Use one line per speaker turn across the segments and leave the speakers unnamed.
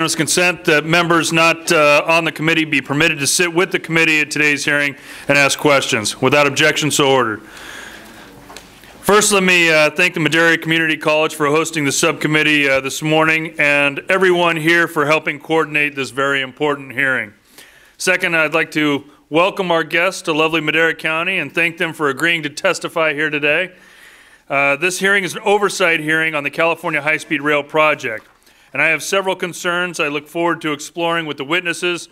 Consent that members not on the committee be permitted to sit with the committee at today's hearing and ask questions. Without objection, so ordered. First, let me thank the Madera Community College for hosting the subcommittee this morning and everyone here for helping coordinate this very important hearing. Second, I'd like to welcome our guests to lovely Madera County and thank them for agreeing to testify here today. This hearing is an oversight hearing on the California High-Speed Rail project, and I have several concerns I look forward to exploring with the witnesses.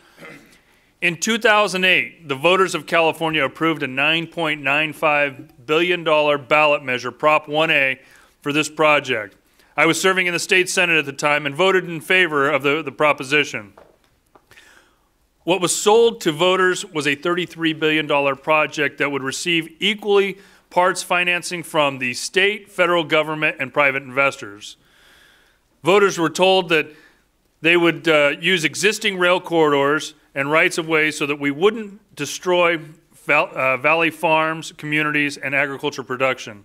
In 2008, the voters of California approved a $9.95 billion ballot measure, Prop 1A, for this project. I was serving in the state Senate at the time and voted in favor of the proposition. What was sold to voters was a $33 billion project that would receive equally parts financing from the state, federal government, and private investors. Voters were told that they would use existing rail corridors and rights-of-way so that we wouldn't destroy valley farms, communities, and agriculture production.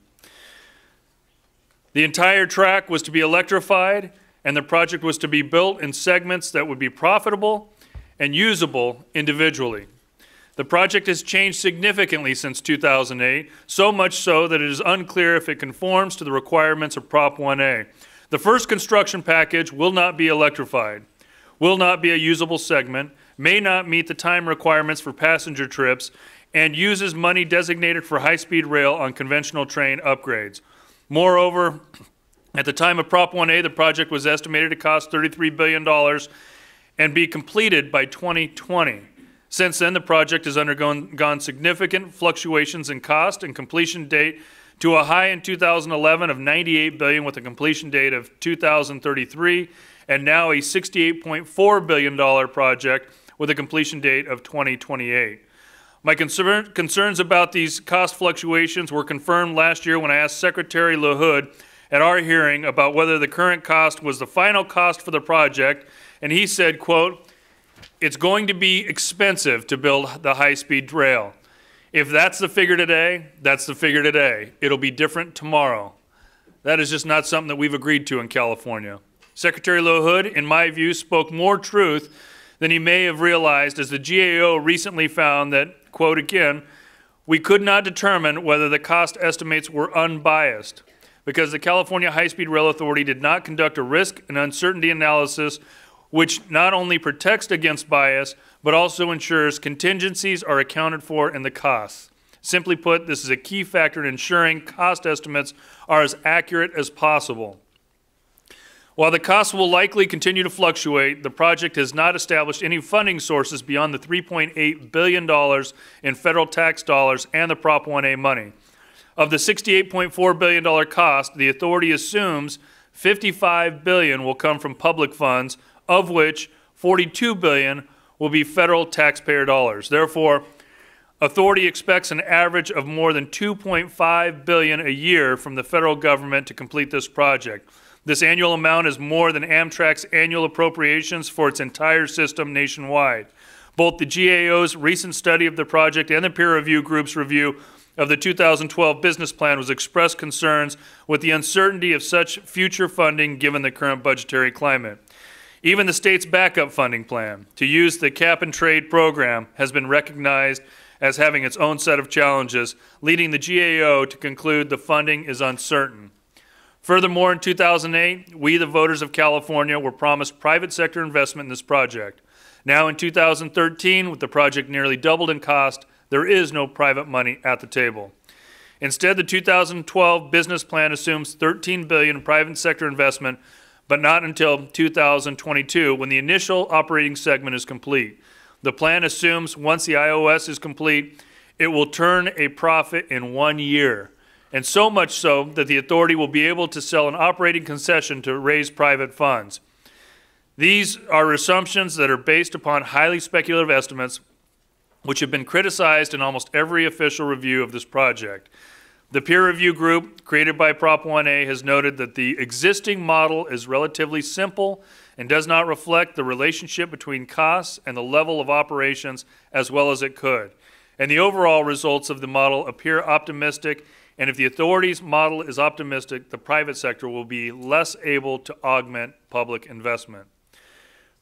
The entire track was to be electrified, and the project was to be built in segments that would be profitable and usable individually. The project has changed significantly since 2008, so much so that it is unclear if it conforms to the requirements of Prop 1A. The first construction package will not be electrified, will not be a usable segment, may not meet the time requirements for passenger trips, and uses money designated for high-speed rail on conventional train upgrades. Moreover, at the time of Prop 1A, the project was estimated to cost $33 billion and be completed by 2020. Since then, the project has undergone significant fluctuations in cost and completion date to a high in 2011 of $98 billion with a completion date of 2033, and now a $68.4 billion project with a completion date of 2028. My concerns about these cost fluctuations were confirmed last year when I asked Secretary LaHood at our hearing about whether the current cost was the final cost for the project, and he said, quote, "It's going to be expensive to build the high-speed rail. If that's the figure today, that's the figure today. It'll be different tomorrow." That is just not something that we've agreed to in California. Secretary LaHood, in my view, spoke more truth than he may have realized, as the GAO recently found that, quote again, "We could not determine whether the cost estimates were unbiased because the California High-Speed Rail Authority did not conduct a risk and uncertainty analysis which not only protects against bias, but also ensures contingencies are accounted for in the costs. Simply put, this is a key factor in ensuring cost estimates are as accurate as possible. While the costs will likely continue to fluctuate, the project has not established any funding sources beyond the $3.8 billion in federal tax dollars and the Prop 1A money. Of the $68.4 billion cost, the authority assumes $55 billion will come from public funds, of which $42 billion will be federal taxpayer dollars. Therefore, authority expects an average of more than $2.5 billion a year from the federal government to complete this project. This annual amount is more than Amtrak's annual appropriations for its entire system nationwide. Both the GAO's recent study of the project and the peer review group's review of the 2012 business plan was expressed concerns with the uncertainty of such future funding given the current budgetary climate. Even the state's backup funding plan, to use the cap-and-trade program, has been recognized as having its own set of challenges, leading the GAO to conclude the funding is uncertain. Furthermore, in 2008, we, the voters of California, were promised private sector investment in this project. Now in 2013, with the project nearly doubled in cost, there is no private money at the table. Instead, the 2012 business plan assumes $13 billion in private sector investment, but not until 2022, when the initial operating segment is complete. The plan assumes once the IOS is complete, it will turn a profit in 1 year, and so much so that the authority will be able to sell an operating concession to raise private funds. These are assumptions that are based upon highly speculative estimates, which have been criticized in almost every official review of this project. The peer review group created by Prop 1A has noted that the existing model is relatively simple and does not reflect the relationship between costs and the level of operations as well as it could. And the overall results of the model appear optimistic, and if the authority's model is optimistic, the private sector will be less able to augment public investment.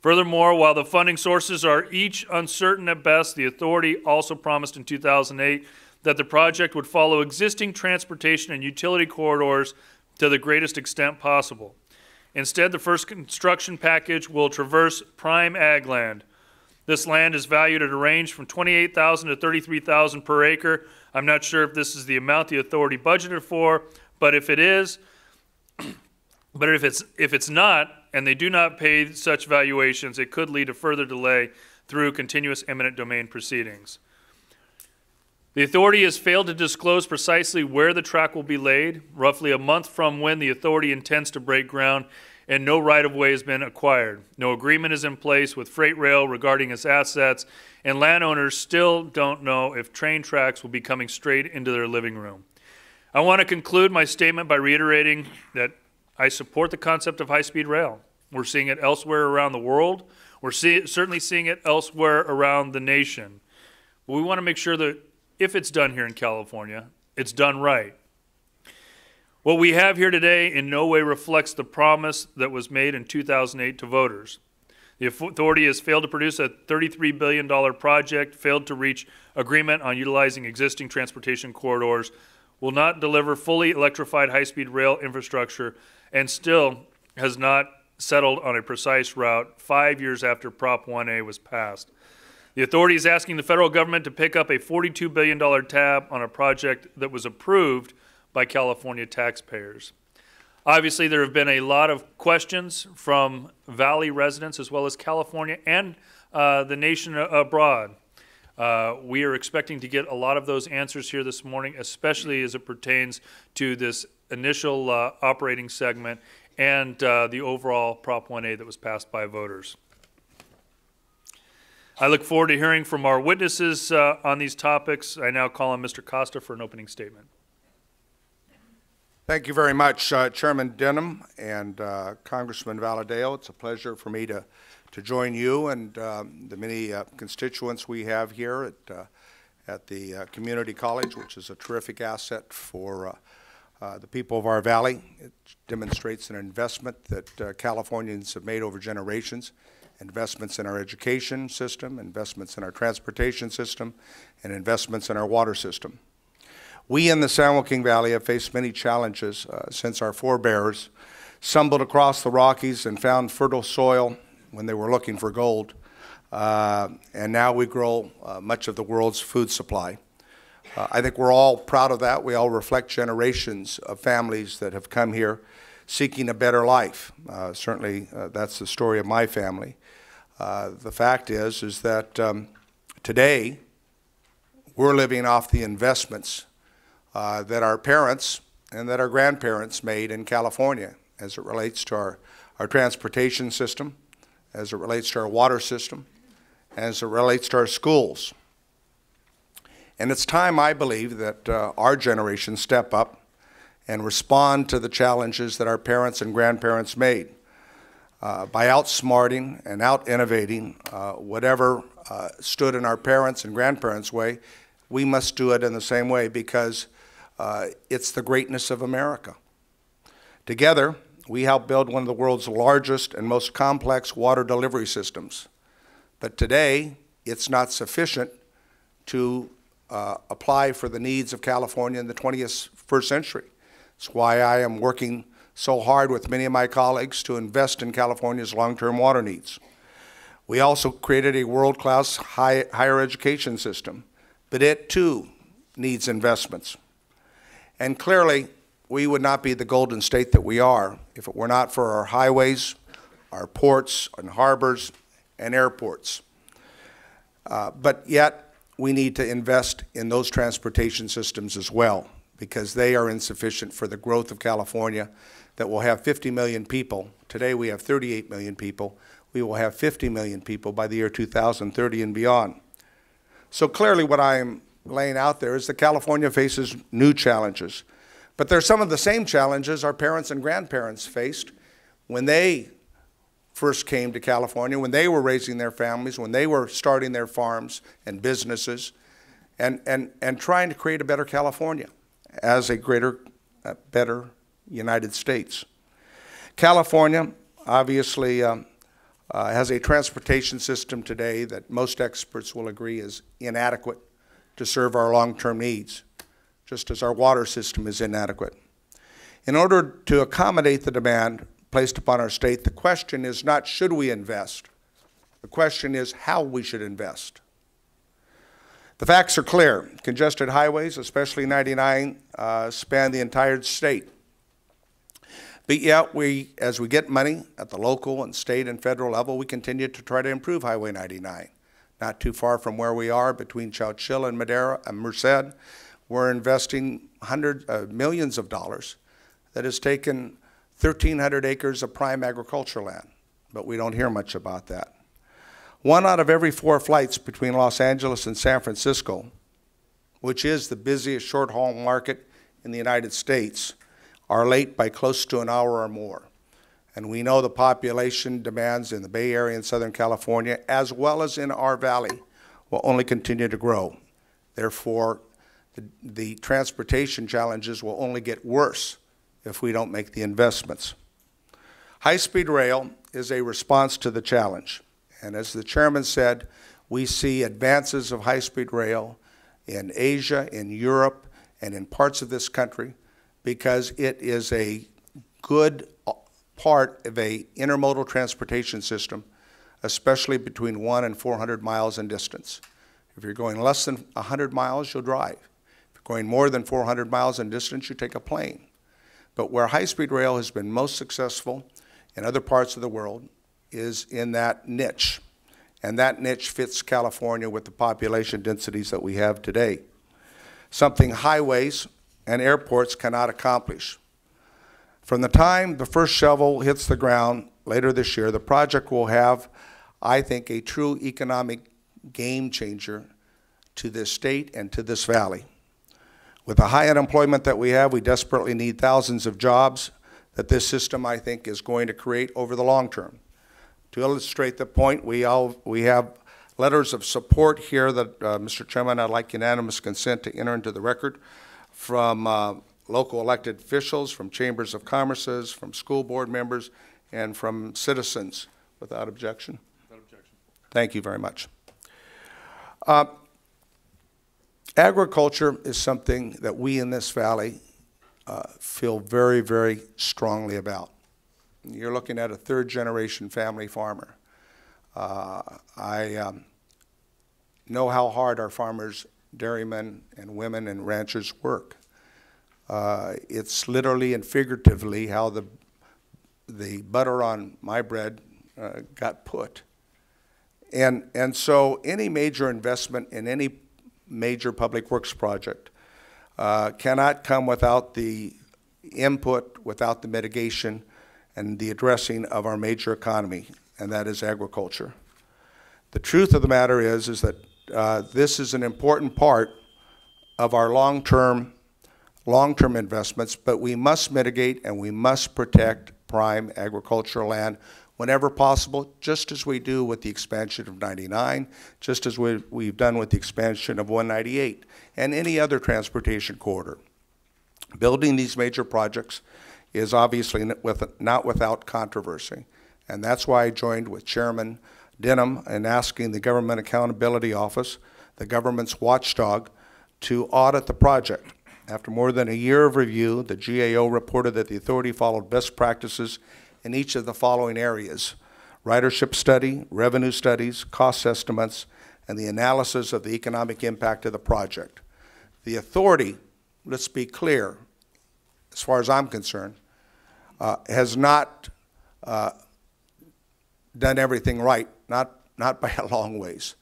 Furthermore, while the funding sources are each uncertain at best, the authority also promised in 2008 that the project would follow existing transportation and utility corridors to the greatest extent possible. Instead, the first construction package will traverse prime ag land. This land is valued at a range from $28,000 to $33,000 per acre. I'm not sure if this is the amount the authority budgeted for, but if it is, if it's not, and they do not pay such valuations, it could lead to further delay through continuous eminent domain proceedings. The authority has failed to disclose precisely where the track will be laid, roughly a month from when the authority intends to break ground, and no right-of-way has been acquired. No agreement is in place with Freight Rail regarding its assets, and landowners still don't know if train tracks will be coming straight into their living room. I want to conclude my statement by reiterating that I support the concept of high-speed rail. We're seeing it elsewhere around the world. We're certainly seeing it elsewhere around the nation. But we want to make sure that if it's done here in California, it's done right. What we have here today in no way reflects the promise that was made in 2008 to voters. The authority has failed to produce a $33 billion project, failed to reach agreement on utilizing existing transportation corridors, will not deliver fully electrified high-speed rail infrastructure, and still has not settled on a precise route 5 years after Prop 1A was passed. The authority is asking the federal government to pick up a $42 billion tab on a project that was approved by California taxpayers. Obviously, there have been a lot of questions from Valley residents as well as California and the nation abroad. We are expecting to get a lot of those answers here this morning, especially as it pertains to this initial operating segment and the overall Prop 1A that was passed by voters. I look forward to hearing from our witnesses on these topics. I now call on Mr. Costa for an opening statement.
Thank you very much, Chairman Denham and Congressman Valadao. It's a pleasure for me to join you and the many constituents we have here at the community college, which is a terrific asset for the people of our valley. It demonstrates an investment that Californians have made over generations. Investments in our education system, investments in our transportation system, and investments in our water system. We in the San Joaquin Valley have faced many challenges since our forebears stumbled across the Rockies and found fertile soil when they were looking for gold. And now we grow much of the world's food supply. I think we're all proud of that. We all reflect generations of families that have come here seeking a better life. Certainly, that's the story of my family. The fact is that today we're living off the investments that our parents and that our grandparents made in California as it relates to our transportation system, as it relates to our water system, as it relates to our schools. And it's time, I believe, that our generation step up and respond to the challenges that our parents and grandparents made. By outsmarting and out-innovating whatever stood in our parents' and grandparents' way, we must do it in the same way because it's the greatness of America. Together, we helped build one of the world's largest and most complex water delivery systems. But today, it's not sufficient to apply for the needs of California in the 21st century. That's why I am working so hard with many of my colleagues to invest in California's long-term water needs. We also created a world-class higher education system, but it too needs investments. And clearly, we would not be the golden state that we are if it were not for our highways, our ports and harbors and airports. But yet, we need to invest in those transportation systems as well, because they are insufficient for the growth of California that will have 50 million people. Today we have 38 million people. We will have 50 million people by the year 2030 and beyond. So clearly what I am laying out there is that California faces new challenges. But they're some of the same challenges our parents and grandparents faced when they first came to California, when they were raising their families, when they were starting their farms and businesses, and trying to create a better California as a better United States. California, obviously, has a transportation system today that most experts will agree is inadequate to serve our long-term needs, just as our water system is inadequate. In order to accommodate the demand placed upon our state, the question is not should we invest, the question is how we should invest. The facts are clear. Congested highways, especially 99, span the entire state. But yet, as we get money at the local and state and federal level, we continue to try to improve Highway 99. Not too far from where we are between Chowchilla and Madera and Merced, we're investing millions of dollars that has taken 1,300 acres of prime agricultural land, but we don't hear much about that. 1 out of every 4 flights between Los Angeles and San Francisco, which is the busiest short-haul market in the United States, are late by close to an hour or more. And we know the population demands in the Bay Area and Southern California, as well as in our valley, will only continue to grow. Therefore, the transportation challenges will only get worse if we don't make the investments. High-speed rail is a response to the challenge. And as the chairman said, we see advances of high-speed rail in Asia, in Europe, and in parts of this country because it is a good part of an intermodal transportation system, especially between 100 and 400 miles in distance. If you're going less than 100 miles, you'll drive. If you're going more than 400 miles in distance, you take a plane. But where high-speed rail has been most successful in other parts of the world is in that niche. And that niche fits California with the population densities that we have today. Something highways and airports cannot accomplish. From the time the first shovel hits the ground later this year, the project will have, I think, a true economic game changer to this state and to this valley. With the high unemployment that we have, we desperately need thousands of jobs that this system, I think, is going to create over the long term. To illustrate the point, we have letters of support here that, Mr. Chairman, I'd like unanimous consent to enter into the record from local elected officials, from chambers of commerce, from school board members, and from citizens. Without objection? Without objection. Thank you very much. Agriculture is something that we in this valley feel very, very strongly about. You're looking at a third-generation family farmer. I know how hard our farmers, dairymen and women and ranchers work. It's literally and figuratively how the butter on my bread got put. And so any major investment in any major public works project cannot come without the input, without the mitigation, and the addressing of our major economy, and that is agriculture. The truth of the matter is that this is an important part of our long-term investments, but we must mitigate and we must protect prime agricultural land whenever possible, just as we do with the expansion of 99, just as we've done with the expansion of 198, and any other transportation corridor. Building these major projects is obviously not without controversy, and that's why I joined with Chairman Denham in asking the Government Accountability Office, the government's watchdog, to audit the project. After more than a year of review, the GAO reported that the authority followed best practices in each of the following areas: ridership study, revenue studies, cost estimates, and the analysis of the economic impact of the project. The authority, let's be clear, as far as I'm concerned, has not done everything right, not by a long ways,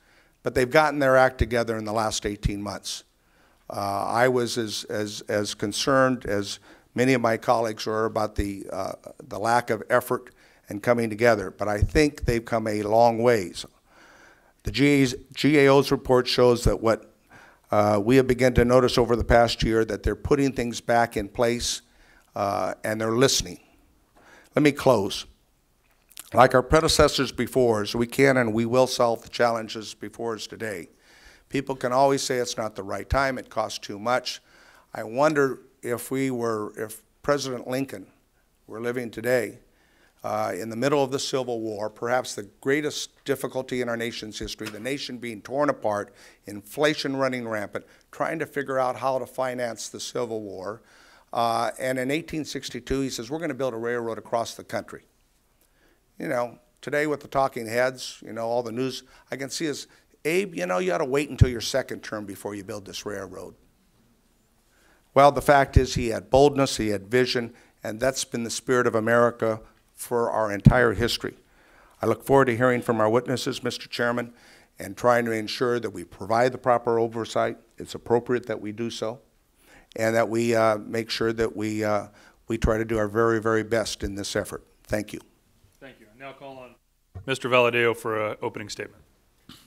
but they've gotten their act together in the last 18 months. I was as concerned as many of my colleagues were about the lack of effort and coming together, but I think they've come a long ways. The GAO's report shows that what we have begun to notice over the past year, that they're putting things back in place and they're listening. Let me close. Like our predecessors before us, we can and we will solve the challenges before us today. People can always say it's not the right time, it costs too much. I wonder if President Lincoln were living today, in the middle of the Civil War, perhaps the greatest difficulty in our nation's history, the nation being torn apart, inflation running rampant, trying to figure out how to finance the Civil War. And in 1862, he says, we're going to build a railroad across the country. You know, today with the talking heads, you know, all the news, I can see is, Abe, you know, you ought to wait until your second term before you build this railroad. Well, the fact is he had boldness, he had vision, and that's been the spirit of America for our entire history. I look forward to hearing from our witnesses, Mr. Chairman, and trying to ensure that we provide the proper oversight. It's appropriate that we do so, and that we make sure that we try to do our very, very best in this effort. Thank you.
Thank you. I now call on Mr. Valadeo for an opening statement.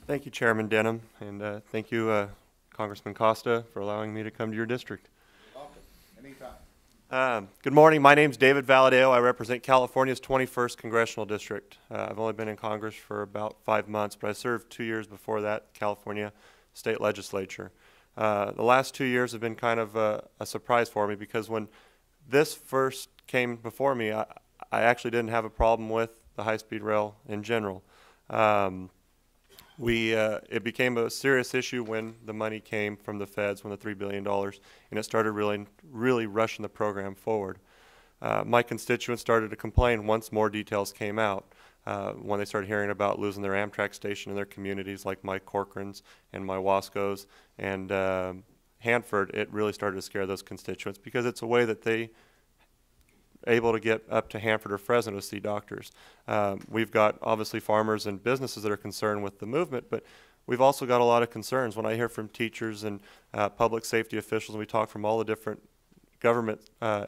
Thank you, Chairman Denham, and thank you, Congressman Costa, for allowing me to come to your district.
Welcome. Anytime.
Good morning. My name is David Valadeo. I represent California's 21st Congressional District. I've only been in Congress for about 5 months, but I served 2 years before that, California State Legislature. The last 2 years have been kind of a surprise for me because when this first came before me, I actually didn't have a problem with the high-speed rail in general. It became a serious issue when the money came from the feds, when the $3 billion, and it started really rushing the program forward. My constituents started to complain once more details came out. When they started hearing about losing their Amtrak station in their communities, like my Corcorans and my Wascos and Hanford, it really started to scare those constituents because it's a way that they able to get up to Hanford or Fresno to see doctors. We've got obviously farmers and businesses that are concerned with the movement, but we've also got a lot of concerns. When I hear from teachers and public safety officials, and we talk from all the different government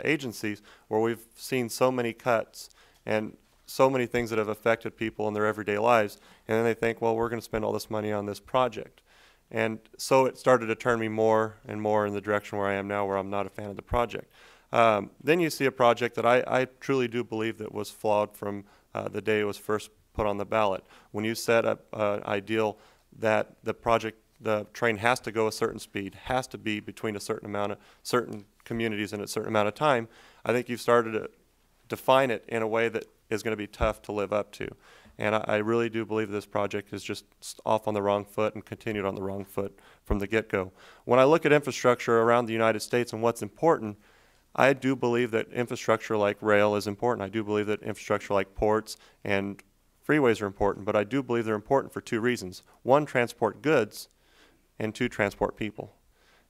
agencies where we've seen so many cuts and so many things that have affected people in their everyday lives, and then they think, well, we're going to spend all this money on this project. And so it started to turn me more and more in the direction where I am now, where I'm not a fan of the project. Then you see a project that I truly do believe that was flawed from the day it was first put on the ballot. When you set up an ideal that the train has to go a certain speed, has to be between a certain amount of certain communities in a certain amount of time, I think you've started to define it in a way that is going to be tough to live up to. And I really do believe this project is just off on the wrong foot and continued on the wrong foot from the get-go. When I look at infrastructure around the United States and what's important, I do believe that infrastructure like rail is important. I do believe that infrastructure like ports and freeways are important, but I do believe they're important for two reasons. One, transport goods, and two, transport people.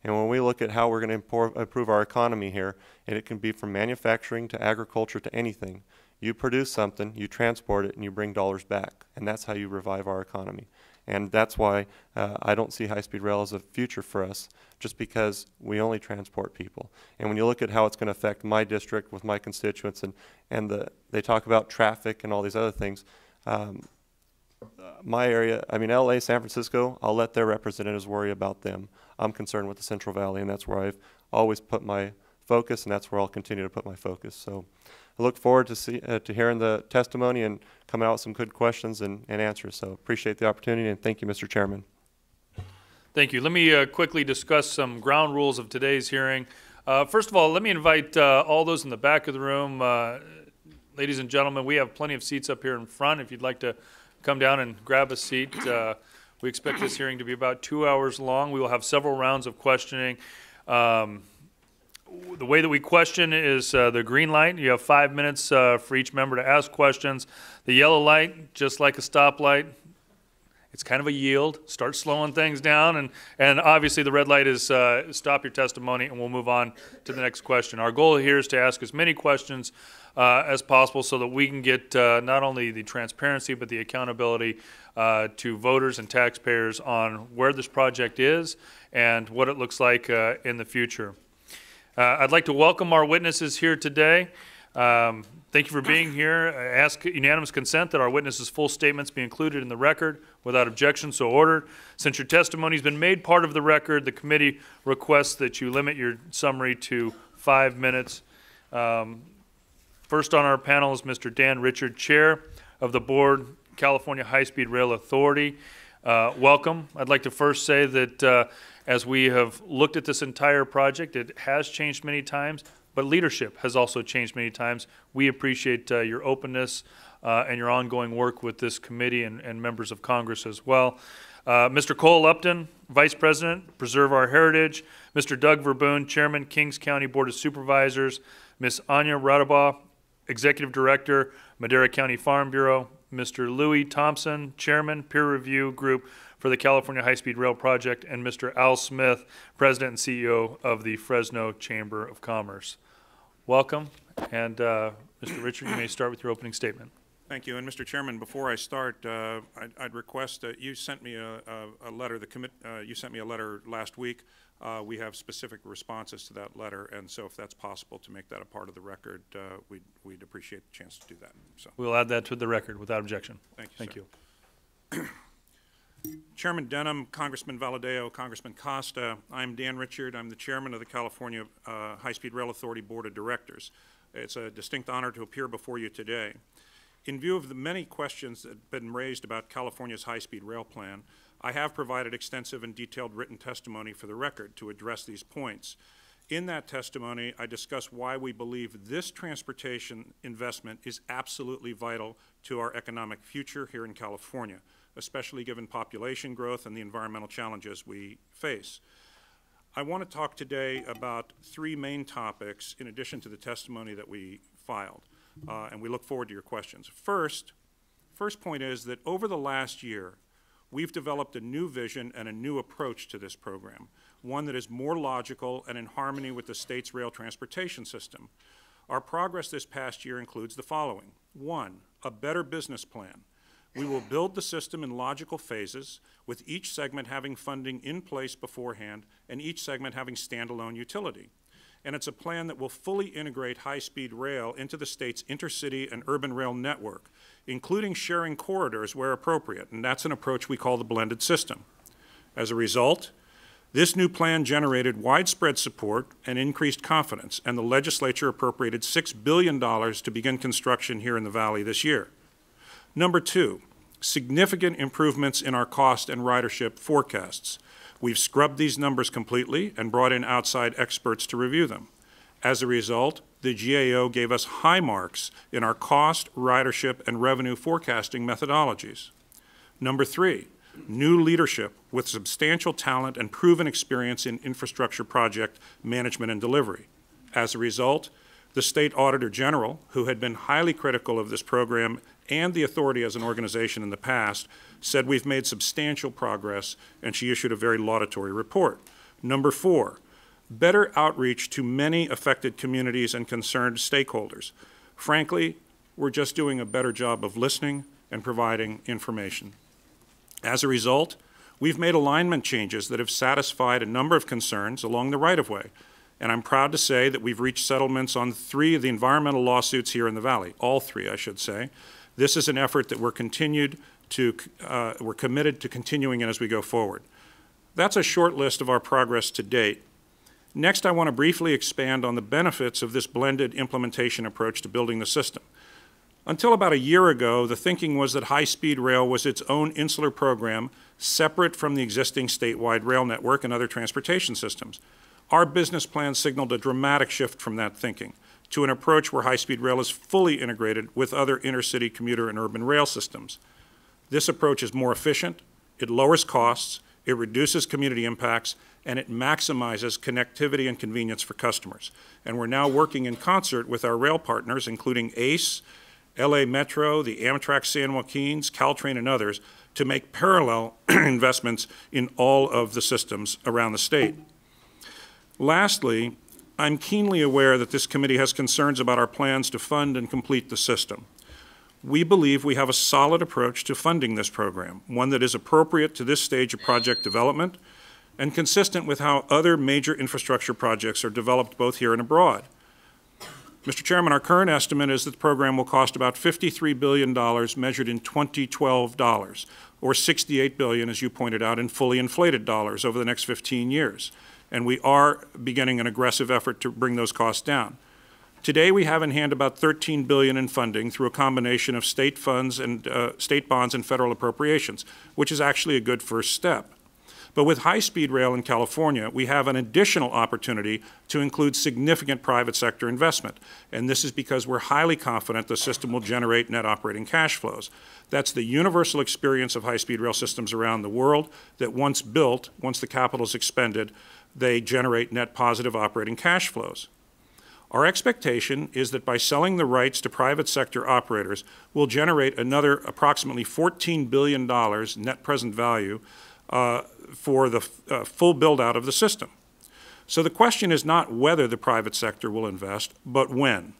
And when we look at how we're going to improve our economy here, and it can be from manufacturing to agriculture to anything, you produce something, you transport it, and you bring dollars back. And that's how you revive our economy. And that's why I don't see high-speed rail as a future for us, just because we only transport people. And when you look at how it's going to affect my district with my constituents, and they talk about traffic and all these other things, my area, I mean, LA, San Francisco, I'll let their representatives worry about them. I'm concerned with the Central Valley, and that's where I've always put my focus, and that's where I'll continue to put my focus. So I look forward to hearing the testimony and coming out with some good questions and answers. So appreciate the opportunity, and thank you, Mr. Chairman.
Thank you. Let me quickly discuss some ground rules of today's hearing. First of all, let me invite all those in the back of the room. Ladies and gentlemen, we have plenty of seats up here in front. If you'd like to come down and grab a seat, we expect this hearing to be about 2 hours long. We will have several rounds of questioning. The way that we question is the green light. You have 5 minutes for each member to ask questions. The yellow light, just like a stoplight, it's kind of a yield. Start slowing things down. And obviously the red light is stop your testimony and we'll move on to the next question. Our goal here is to ask as many questions as possible so that we can get not only the transparency but the accountability to voters and taxpayers on where this project is and what it looks like in the future. I'd like to welcome our witnesses here today. Thank you for being here. I ask unanimous consent that our witnesses' full statements be included in the record without objection, so ordered. Since your testimony has been made part of the record, the committee requests that you limit your summary to 5 minutes. First on our panel is Mr. Dan Richard, Chair of the Board, California High-Speed Rail Authority. Welcome. I'd like to first say that as we have looked at this entire project, it has changed many times. but leadership has also changed many times. We appreciate your openness and your ongoing work with this committee and members of Congress as well. Mr. Cole Upton, Vice President, Preserve Our Heritage. Mr. Doug Verboon, Chairman, Kings County Board of Supervisors. Ms. Anya Radabaugh, Executive Director, Madera County Farm Bureau. Mr. Louis Thompson, Chairman, Peer Review Group for the California High-Speed Rail Project, and Mr. Al Smith, President and CEO of the Fresno Chamber of Commerce. Welcome, and Mr. Richard, you may start with your opening statement.
Thank you. And Mr. Chairman, before I start, I'd request that you sent me a letter. You sent me a letter last week. We have specific responses to that letter, and so if that's possible to make that a part of the record, we'd appreciate the chance to do that. So
we'll add that to the record without objection.
Thank you.
Thank you.
Chairman Denham, Congressman Valadao, Congressman Costa. I'm Dan Richard. I'm the chairman of the California High-Speed Rail Authority Board of Directors. It's a distinct honor to appear before you today. In view of the many questions that have been raised about California's high-speed rail plan, I have provided extensive and detailed written testimony for the record to address these points. In that testimony, I discuss why we believe this transportation investment is absolutely vital to our economic future here in California, especially given population growth and the environmental challenges we face. I want to talk today about three main topics in addition to the testimony that we filed. And we look forward to your questions. First point is that over the last year, we've developed a new vision and a new approach to this program, one that is more logical and in harmony with the state's rail transportation system. Our progress this past year includes the following. One, a better business plan. We will build the system in logical phases, with each segment having funding in place beforehand and each segment having standalone utility. And it's a plan that will fully integrate high-speed rail into the state's intercity and urban rail network, including sharing corridors where appropriate, and that's an approach we call the blended system. As a result, this new plan generated widespread support and increased confidence, and the legislature appropriated $6 billion to begin construction here in the Valley this year. Number two, significant improvements in our cost and ridership forecasts. We've scrubbed these numbers completely and brought in outside experts to review them. As a result, the GAO gave us high marks in our cost, ridership, and revenue forecasting methodologies. Number three, new leadership with substantial talent and proven experience in infrastructure project management and delivery. As a result, the State Auditor General, who had been highly critical of this program and the authority as an organization in the past, said we've made substantial progress, and she issued a very laudatory report. Number four, better outreach to many affected communities and concerned stakeholders. Frankly, we're just doing a better job of listening and providing information. As a result, we've made alignment changes that have satisfied a number of concerns along the right-of-way, and I'm proud to say that we've reached settlements on 3 of the environmental lawsuits here in the Valley, all 3, I should say. This is an effort that we're committed to continuing in as we go forward. That's a short list of our progress to date. Next, I want to briefly expand on the benefits of this blended implementation approach to building the system. Until about a year ago, the thinking was that high-speed rail was its own insular program, separate from the existing statewide rail network and other transportation systems. Our business plan signaled a dramatic shift from that thinking to an approach where high-speed rail is fully integrated with other intercity commuter and urban rail systems. This approach is more efficient, it lowers costs, it reduces community impacts, and it maximizes connectivity and convenience for customers. And we're now working in concert with our rail partners, including ACE, LA Metro, the Amtrak San Joaquins, Caltrain, and others, to make parallel investments in all of the systems around the state. Lastly, I'm keenly aware that this committee has concerns about our plans to fund and complete the system. We believe we have a solid approach to funding this program, one that is appropriate to this stage of project development and consistent with how other major infrastructure projects are developed both here and abroad. Mr. Chairman, our current estimate is that the program will cost about $53 billion measured in 2012 dollars, or $68 billion, as you pointed out, in fully inflated dollars over the next 15 years. And we are beginning an aggressive effort to bring those costs down. Today, we have in hand about $13 billion in funding through a combination of state funds and state bonds and federal appropriations, which is actually a good first step. But with high-speed rail in California, we have an additional opportunity to include significant private sector investment. And this is because we're highly confident the system will generate net operating cash flows. That's the universal experience of high-speed rail systems around the world, that once built, once the capital is expended, they generate net positive operating cash flows. Our expectation is that by selling the rights to private sector operators, we'll generate another approximately $14 billion net present value for the full build-out of the system. So the question is not whether the private sector will invest, but when.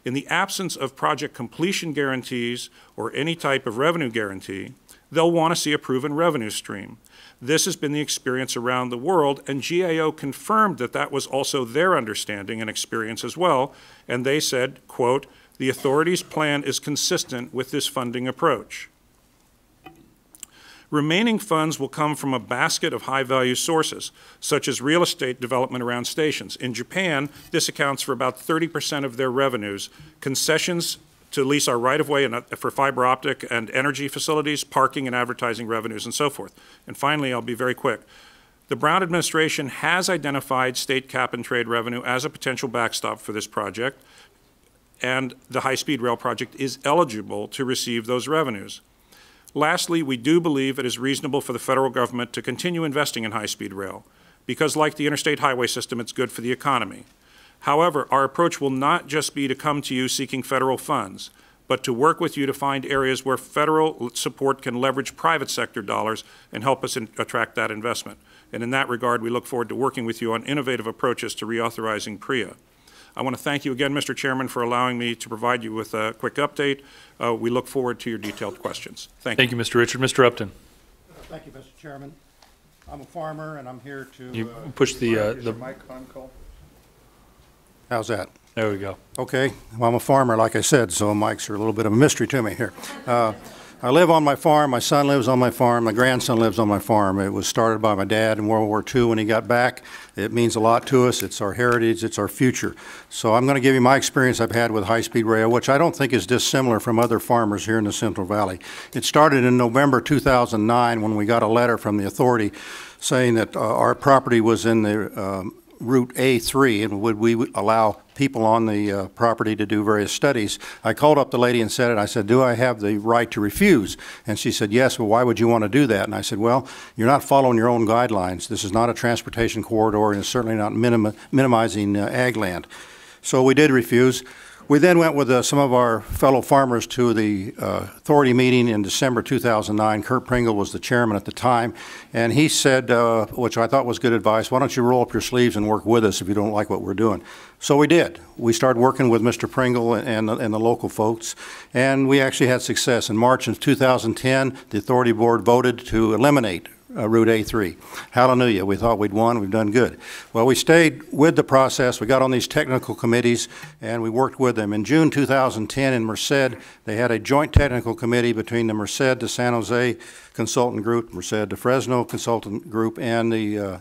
In the absence of project completion guarantees or any type of revenue guarantee, they'll want to see a proven revenue stream. This has been the experience around the world, and GAO confirmed that that was also their understanding and experience as well, and they said, quote, "The authority's plan is consistent with this funding approach." Remaining funds will come from a basket of high-value sources, such as real estate development around stations. In Japan, this accounts for about 30% of their revenues. Concessions to lease our right-of-way for fiber optic and energy facilities, parking and advertising revenues, and so forth. And finally, I'll be very quick. The Brown administration has identified state cap-and-trade revenue as a potential backstop for this project, and the high-speed rail project is eligible to receive those revenues. Lastly, we do believe it is reasonable for the federal government to continue investing in high-speed rail, because like the interstate highway system, it's good for the economy. However, our approach will not just be to come to you seeking federal funds, but to work with you to find areas where federal support can leverage private sector dollars and help us attract that investment. And in that regard, we look forward to working with you on innovative approaches to reauthorizing PREA. I want to thank you again, Mr. Chairman, for allowing me to provide you with a quick update. We look forward to your detailed questions. Thank you.
Thank you, Mr. Richard. Mr. Upton.
Thank you, Mr. Chairman. I'm a farmer, and I'm here to...
You push the
mic on, Cole?
How's that?
There we go.
Okay. Well, I'm a farmer, like I said, so mics are a little bit of a mystery to me here. I live on my farm. My son lives on my farm. My grandson lives on my farm. It was started by my dad in World War II when he got back. It means a lot to us. It's our heritage. It's our future. So I'm going to give you my experience I've had with high-speed rail, which I don't think is dissimilar from other farmers here in the Central Valley. It started in November 2009 when we got a letter from the authority saying that our property was in the Route A3, and would we allow people on the property to do various studies. I called up the lady and said it. I said, do I have the right to refuse? And she said, yes. Well, why would you want to do that? And I said, well, you're not following your own guidelines. This is not a transportation corridor, and it's certainly not minimizing ag land. So we did refuse. We then went with some of our fellow farmers to the authority meeting in December 2009. Kurt Pringle was the chairman at the time, and he said, which I thought was good advice, why don't you roll up your sleeves and work with us if you don't like what we're doing? So we did. We started working with Mr. Pringle and the local folks, and we actually had success. In March of 2010, the authority board voted to eliminate Route A3. Hallelujah. We thought we'd won. We've done good. Well, we stayed with the process. We got on these technical committees, and we worked with them. In June 2010 in Merced, they had a joint technical committee between the Merced to San Jose Consultant Group, Merced to Fresno Consultant Group, and the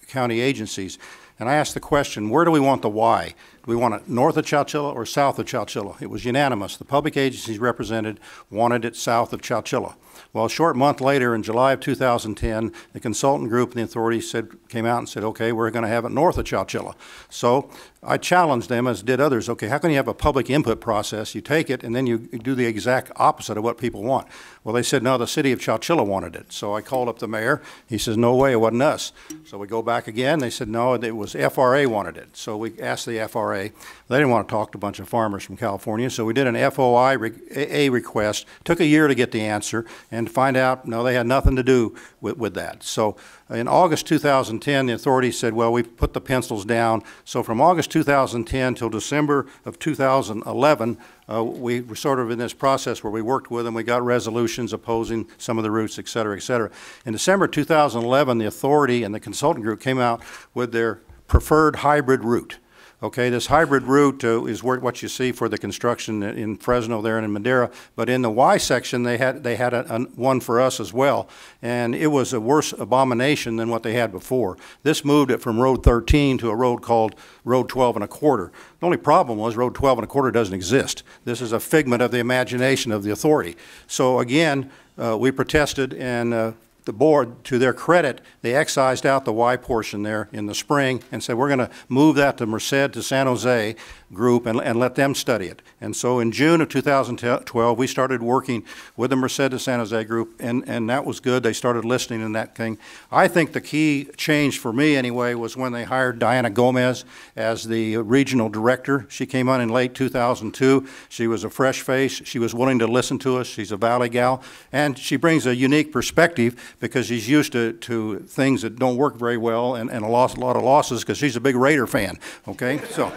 county agencies. And I asked the question, where do we want the Y? Do we want it north of Chowchilla or south of Chowchilla? It was unanimous. The public agencies represented wanted it south of Chowchilla. Well, a short month later, in July of 2010, the consultant group and the authority came out and said, okay, we're going to have it north of Chowchilla. So I challenged them, as did others, okay, how can you have a public input process? You take it and then you do the exact opposite of what people want. Well, they said, no, the city of Chowchilla wanted it. So I called up the mayor. He says, no way, it wasn't us. So we go back again. They said, no, it was FRA wanted it. So we asked the FRA. They didn't want to talk to a bunch of farmers from California, so we did an FOIA request. Took a year to get the answer and to find out, no, they had nothing to do with that. So in August 2010, the authority said, well, we put the pencils down. So from August 2010 till December of 2011, we were sort of in this process where we worked with them. We got resolutions opposing some of the routes, et cetera, et cetera. In December 2011, the authority and the consultant group came out with their preferred hybrid route. Okay, this hybrid route is what you see for the construction in Fresno there and in Madera, but in the Y section they had one for us as well, and it was a worse abomination than what they had before. This moved it from Road 13 to a road called Road 12 1/4. The only problem was Road 12 1/4 doesn't exist. This is a figment of the imagination of the authority. So again, we protested, and the board, to their credit, they excised out the Y portion there in the spring and said, we're going to move that to Merced to San Jose group and let them study it. And so in June of 2012, we started working with the Merced to San Jose group, and that was good. They started listening and that thing. I think the key change for me anyway was when they hired Diana Gomez as the regional director. She came on in late 2002. She was a fresh face. She was willing to listen to us. She's a Valley gal, and she brings a unique perspective because she's used to things that don't work very well and a lot of losses because she's a big Raider fan, okay? So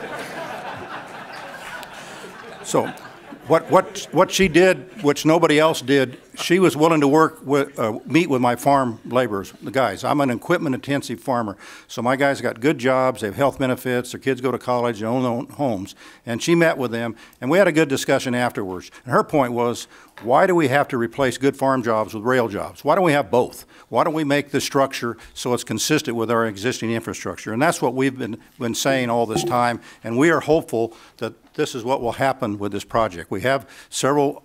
what she did, which nobody else did, she was willing to work with, meet with my farm laborers, the guys. I'm an equipment-intensive farmer, so my guys got good jobs, they have health benefits, their kids go to college, they own their own homes. And she met with them, and we had a good discussion afterwards. And her point was, why do we have to replace good farm jobs with rail jobs? Why don't we have both? Why don't we make the structure so it's consistent with our existing infrastructure? And that's what we've been saying all this time, and we are hopeful that this is what will happen with this project. We have several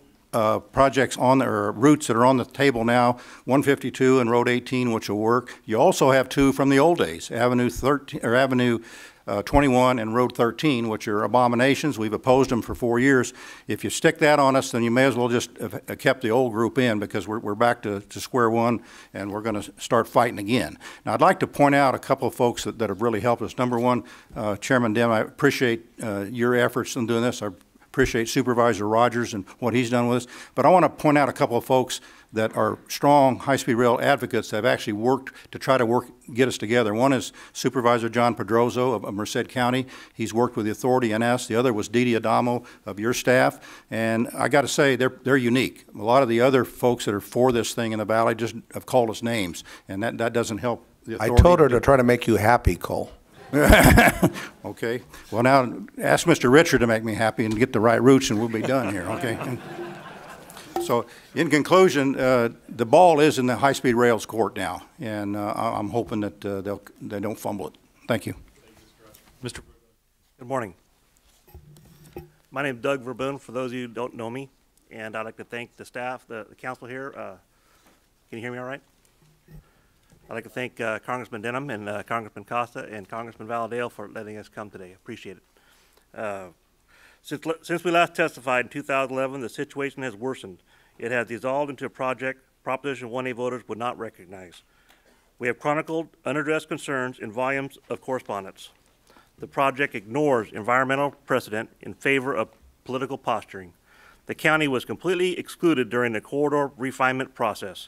projects on or routes that are on the table now, 152 and Road 18, which will work. You also have two from the old days, Avenue 21 and Road 13, which are abominations. We've opposed them for 4 years. If you stick that on us, then you may as well just have kept the old group in, because we're back to square one, and we're going to start fighting again. Now, I'd like to point out a couple of folks that have really helped us. Number one, Chairman Dem, I appreciate your efforts in doing this. I appreciate Supervisor Rogers and what he's done with us. But I want to point out a couple of folks that are strong high-speed rail advocates that have actually worked to try to get us together. One is Supervisor John Pedroso of Merced County. He's worked with the authority and us. The other was Didi Adamo of your staff. And I got to say, they're unique. A lot of the other folks that are for this thing in the valley just have called us names, and that doesn't help the authority.
I told her to try to make you happy, Cole.
Okay. Well, now ask Mr. Richard to make me happy and get the right routes, and we'll be done here, okay? So, in conclusion, the ball is in the high-speed rails court now, and I'm hoping that they don't fumble it. Thank you.
Mr.
Good morning. My name is Doug Verboon, for those of you who don't know me, and I'd like to thank the staff, the council here. Can you hear me all right? I'd like to thank Congressman Denham and Congressman Costa and Congressman Valadao for letting us come today. Appreciate it. Since we last testified in 2011, the situation has worsened. It has dissolved into a project Proposition 1A voters would not recognize. We have chronicled unaddressed concerns in volumes of correspondence. The project ignores environmental precedent in favor of political posturing. The county was completely excluded during the corridor refinement process.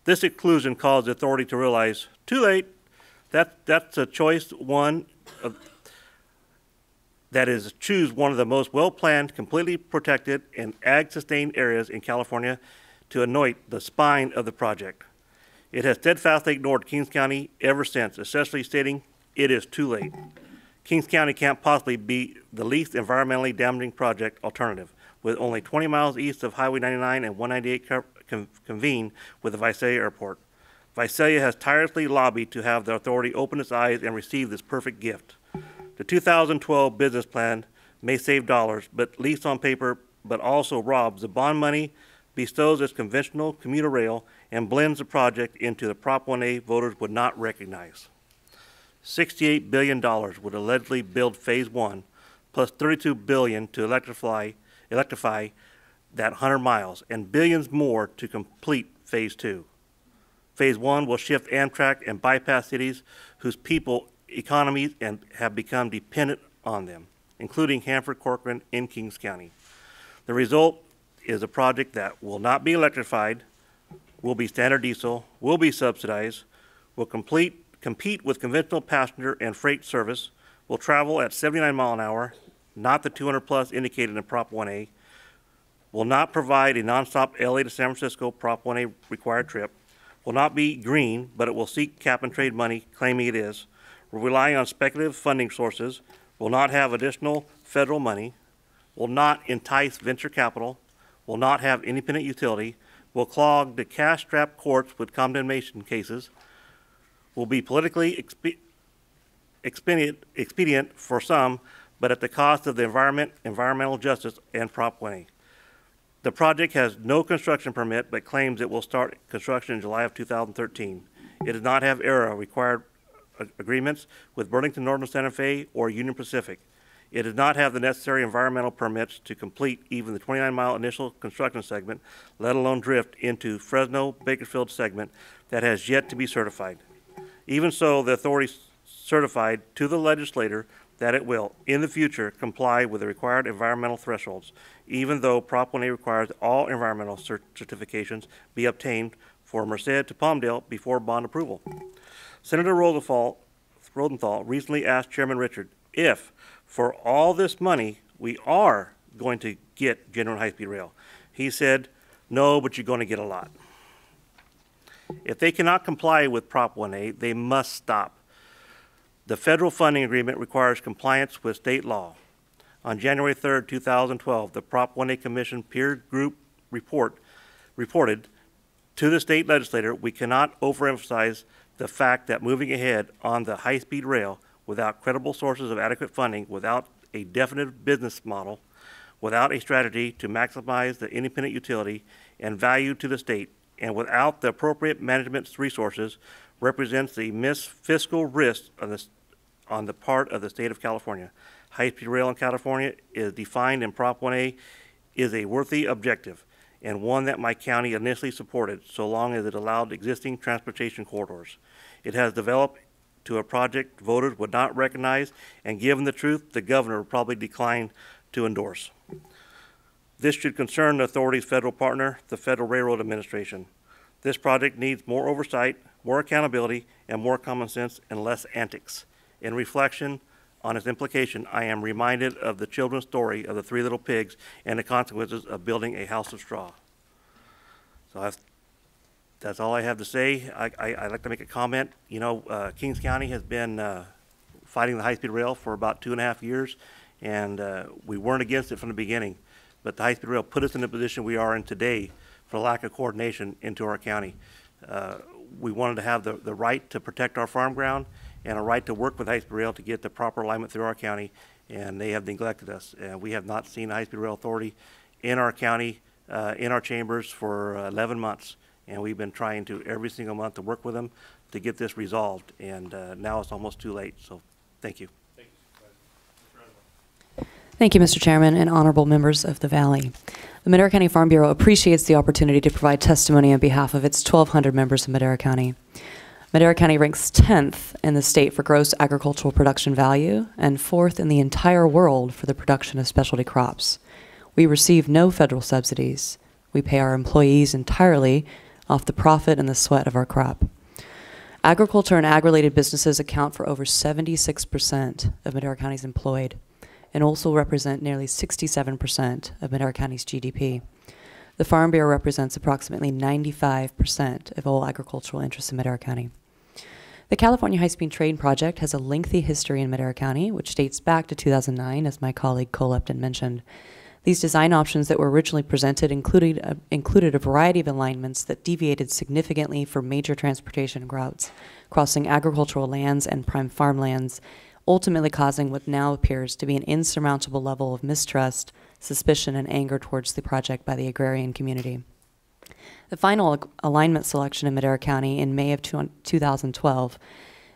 This exclusion caused the authority to realize, too late, that's a choice one of, that is, choose one of the most well-planned, completely protected, and ag-sustained areas in California to anoint the spine of the project. It has steadfastly ignored Kings County ever since, essentially stating it is too late. Kings County can't possibly be the least environmentally damaging project alternative, with only 20 miles east of Highway 99 and 198 convene with the Visalia Airport. Visalia has tirelessly lobbied to have the authority open its eyes and receive this perfect gift. The 2012 business plan may save dollars, but at least on paper, but also robs the bond money, bestows its conventional commuter rail, and blends the project into the Prop 1A voters would not recognize. $68 billion would allegedly build Phase 1, plus $32 billion to electrify that 100 miles, and billions more to complete Phase 2. Phase 1 will shift Amtrak and bypass cities whose people, economies, and have become dependent on them, including Hanford, Corcoran, and Kings County. The result is a project that will not be electrified, will be standard diesel, will be subsidized, will compete with conventional passenger and freight service, will travel at 79 miles an hour, not the 200 plus indicated in Prop 1A, will not provide a nonstop LA to San Francisco Prop 1A required trip, will not be green, but it will seek cap and trade money, claiming it is, will rely on speculative funding sources, will not have additional federal money, will not entice venture capital, will not have independent utility, will clog the cash-strapped courts with condemnation cases, will be politically expedient for some, but at the cost of the environmental justice and Prop 1A. The project has no construction permit, but claims it will start construction in July of 2013. It does not have ERA required agreements with Burlington Northern Santa Fe or Union Pacific. It does not have the necessary environmental permits to complete even the 29-mile initial construction segment, let alone drift into Fresno-Bakersfield segment that has yet to be certified. Even so, the authority certified to the legislator that it will, in the future, comply with the required environmental thresholds, even though Prop 1A requires all environmental certifications be obtained for Merced to Palmdale before bond approval. Senator Rosenthal recently asked Chairman Richard if, for all this money, we are going to get General High-Speed Rail. He said, no, but you're going to get a lot. If they cannot comply with Prop 1A, they must stop. The federal funding agreement requires compliance with state law. On January 3rd, 2012, the Prop 1A Commission peer group reported to the state legislator, we cannot overemphasize the fact that moving ahead on the high-speed rail without credible sources of adequate funding, without a definite business model, without a strategy to maximize the independent utility and value to the state, and without the appropriate management resources, represents a missed fiscal risk on the part of the state of California. High-speed rail in California is defined in Prop 1A is a worthy objective and one that my county initially supported so long as it allowed existing transportation corridors. It has developed to a project voters would not recognize, and given the truth, the governor would probably decline to endorse. This should concern the authority's federal partner, the Federal Railroad Administration. This project needs more oversight, more accountability, and more common sense and less antics. In reflection on its implication, I am reminded of the children's story of the three little pigs and the consequences of building a house of straw. So that's all I have to say. I'd like to make a comment. You know, Kings County has been fighting the high-speed rail for about 2.5 years, and we weren't against it from the beginning. But the high-speed rail put us in the position we are in today for lack of coordination into our county. We wanted to have the right to protect our farm ground and a right to work with high-speed rail to get the proper alignment through our county, and they have neglected us. And we have not seen the high-speed rail authority in our county, in our chambers for 11 months. And we've been trying to every single month to work with them to get this resolved. And now it's almost too late. So thank you.
Thank you, Mr. Chairman and honorable members of the Valley. The Madera County Farm Bureau appreciates the opportunity to provide testimony on behalf of its 1,200 members of Madera County. Madera County ranks 10th in the state for gross agricultural production value and 4th in the entire world for the production of specialty crops. We receive no federal subsidies. We pay our employees entirely off the profit and the sweat of our crop. Agriculture and ag-related businesses account for over 76% of Madera County's employed and also represent nearly 67% of Madera County's GDP. The Farm Bureau represents approximately 95% of all agricultural interests in Madera County. The California High-Speed Train Project has a lengthy history in Madera County, which dates back to 2009, as my colleague Cole Upton mentioned. These design options that were originally presented included a variety of alignments that deviated significantly from major transportation routes, crossing agricultural lands and prime farmlands, ultimately causing what now appears to be an insurmountable level of mistrust, suspicion, and anger towards the project by the agrarian community. The final alignment selection in Madera County in May of 2012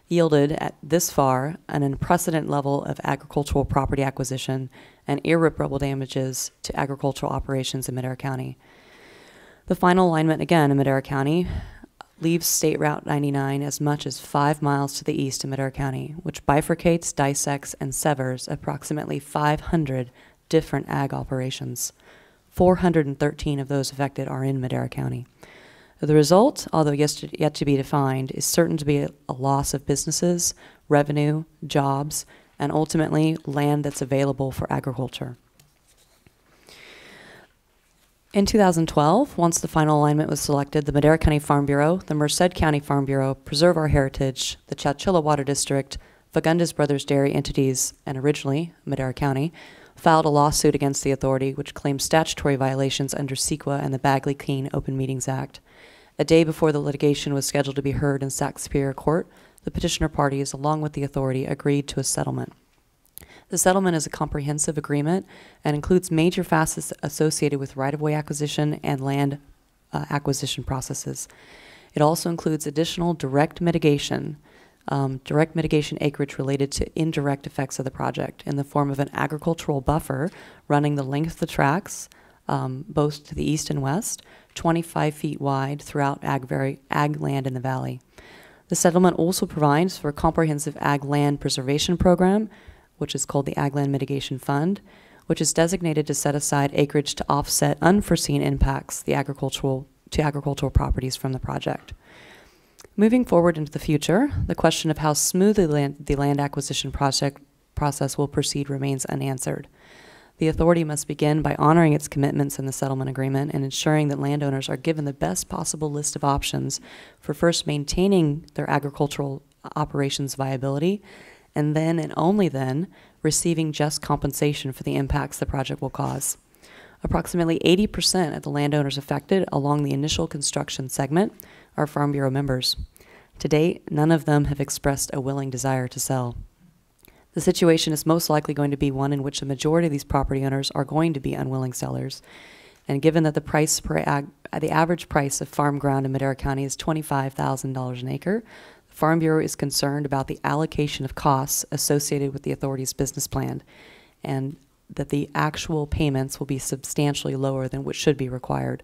yielded at this far an unprecedented level of agricultural property acquisition and irreparable damages to agricultural operations in Madera County. The final alignment again in Madera County leaves State Route 99 as much as 5 miles to the east of Madera County, which bifurcates, dissects, and severs approximately 500 different ag operations. 413 of those affected are in Madera County. The result, although yet to be defined, is certain to be a loss of businesses, revenue, jobs, and ultimately land that's available for agriculture. In 2012, once the final alignment was selected, the Madera County Farm Bureau, the Merced County Farm Bureau, Preserve Our Heritage, the Chowchilla Water District, Fagundes Brothers Dairy Entities, and originally Madera County, filed a lawsuit against the authority which claimed statutory violations under CEQA and the Bagley-Keene Open Meetings Act. A day before the litigation was scheduled to be heard in Sac Superior Court, the petitioner parties, along with the authority, agreed to a settlement. The settlement is a comprehensive agreement and includes major facets associated with right-of-way acquisition and land acquisition processes. It also includes additional direct mitigation acreage related to indirect effects of the project in the form of an agricultural buffer running the length of the tracks, both to the east and west, 25 feet wide throughout ag land in the valley. The settlement also provides for a comprehensive ag land preservation program, which is called the Ag Land Mitigation Fund, which is designated to set aside acreage to offset unforeseen impacts to agricultural properties from the project. Moving forward into the future, the question of how smoothly the land acquisition process will proceed remains unanswered. The authority must begin by honoring its commitments in the settlement agreement and ensuring that landowners are given the best possible list of options for first maintaining their agricultural operations viability, and then and only then receiving just compensation for the impacts the project will cause. Approximately 80% of the landowners affected along the initial construction segment are Farm Bureau members. To date, none of them have expressed a willing desire to sell. The situation is most likely going to be one in which the majority of these property owners are going to be unwilling sellers. And given that the average price of farm ground in Madera County is $25,000 an acre, the Farm Bureau is concerned about the allocation of costs associated with the authority's business plan, and that the actual payments will be substantially lower than what should be required.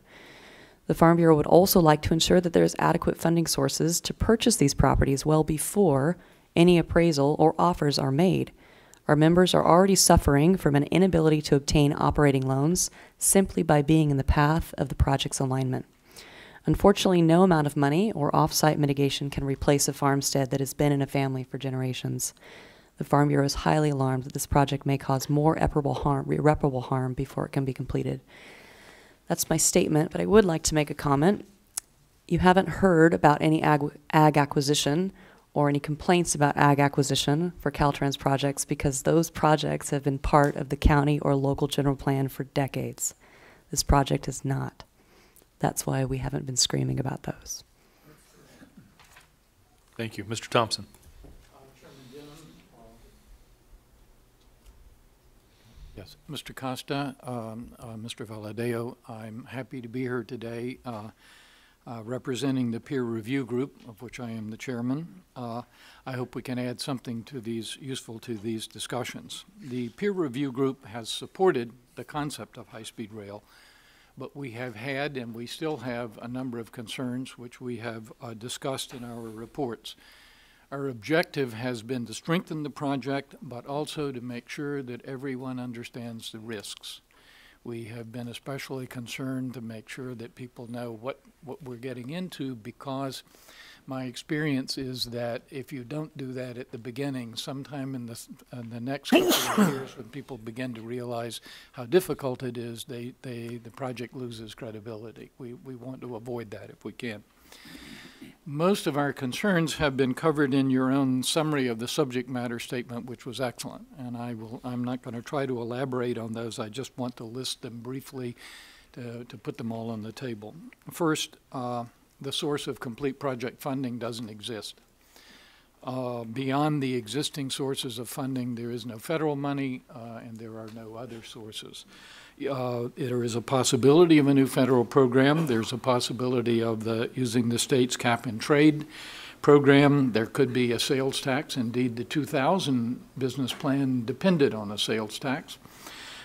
The Farm Bureau would also like to ensure that there is adequate funding sources to purchase these properties well before any appraisal or offers are made. Our members are already suffering from an inability to obtain operating loans simply by being in the path of the project's alignment. Unfortunately, no amount of money or off-site mitigation can replace a farmstead that has been in a family for generations. The Farm Bureau is highly alarmed that this project may cause more irreparable harm before it can be completed. That's my statement, but I would like to make a comment. You haven't heard about any ag acquisition or any complaints about ag acquisition for Caltrans projects because those projects have been part of the county or local general plan for decades. This project is not. That's why we haven't been screaming about those.
Thank you. Mr. Thompson.
Chairman Denham. Yes, Mr. Costa, Mr. Valadeo, I'm happy to be here today representing the peer review group, of which I am the chairman. I hope we can add something to useful to these discussions. The peer review group has supported the concept of high-speed rail, but we have had and we still have a number of concerns which we have discussed in our reports. Our objective has been to strengthen the project, but also to make sure that everyone understands the risks. We have been especially concerned to make sure that people know what we're getting into, because my experience is that if you don't do that at the beginning, sometime in the next couple of years, when people begin to realize how difficult it is, the project loses credibility. We want to avoid that if we can. Most of our concerns have been covered in your own summary of the subject matter statement, which was excellent. And I'm not going to try to elaborate on those. I just want to list them briefly to put them all on the table. First, the source of complete project funding doesn't exist. Beyond the existing sources of funding, there is no federal money and there are no other sources. There is a possibility of a new federal program. There's a possibility of using the state's cap and trade program. There could be a sales tax. Indeed, the 2000 business plan depended on a sales tax.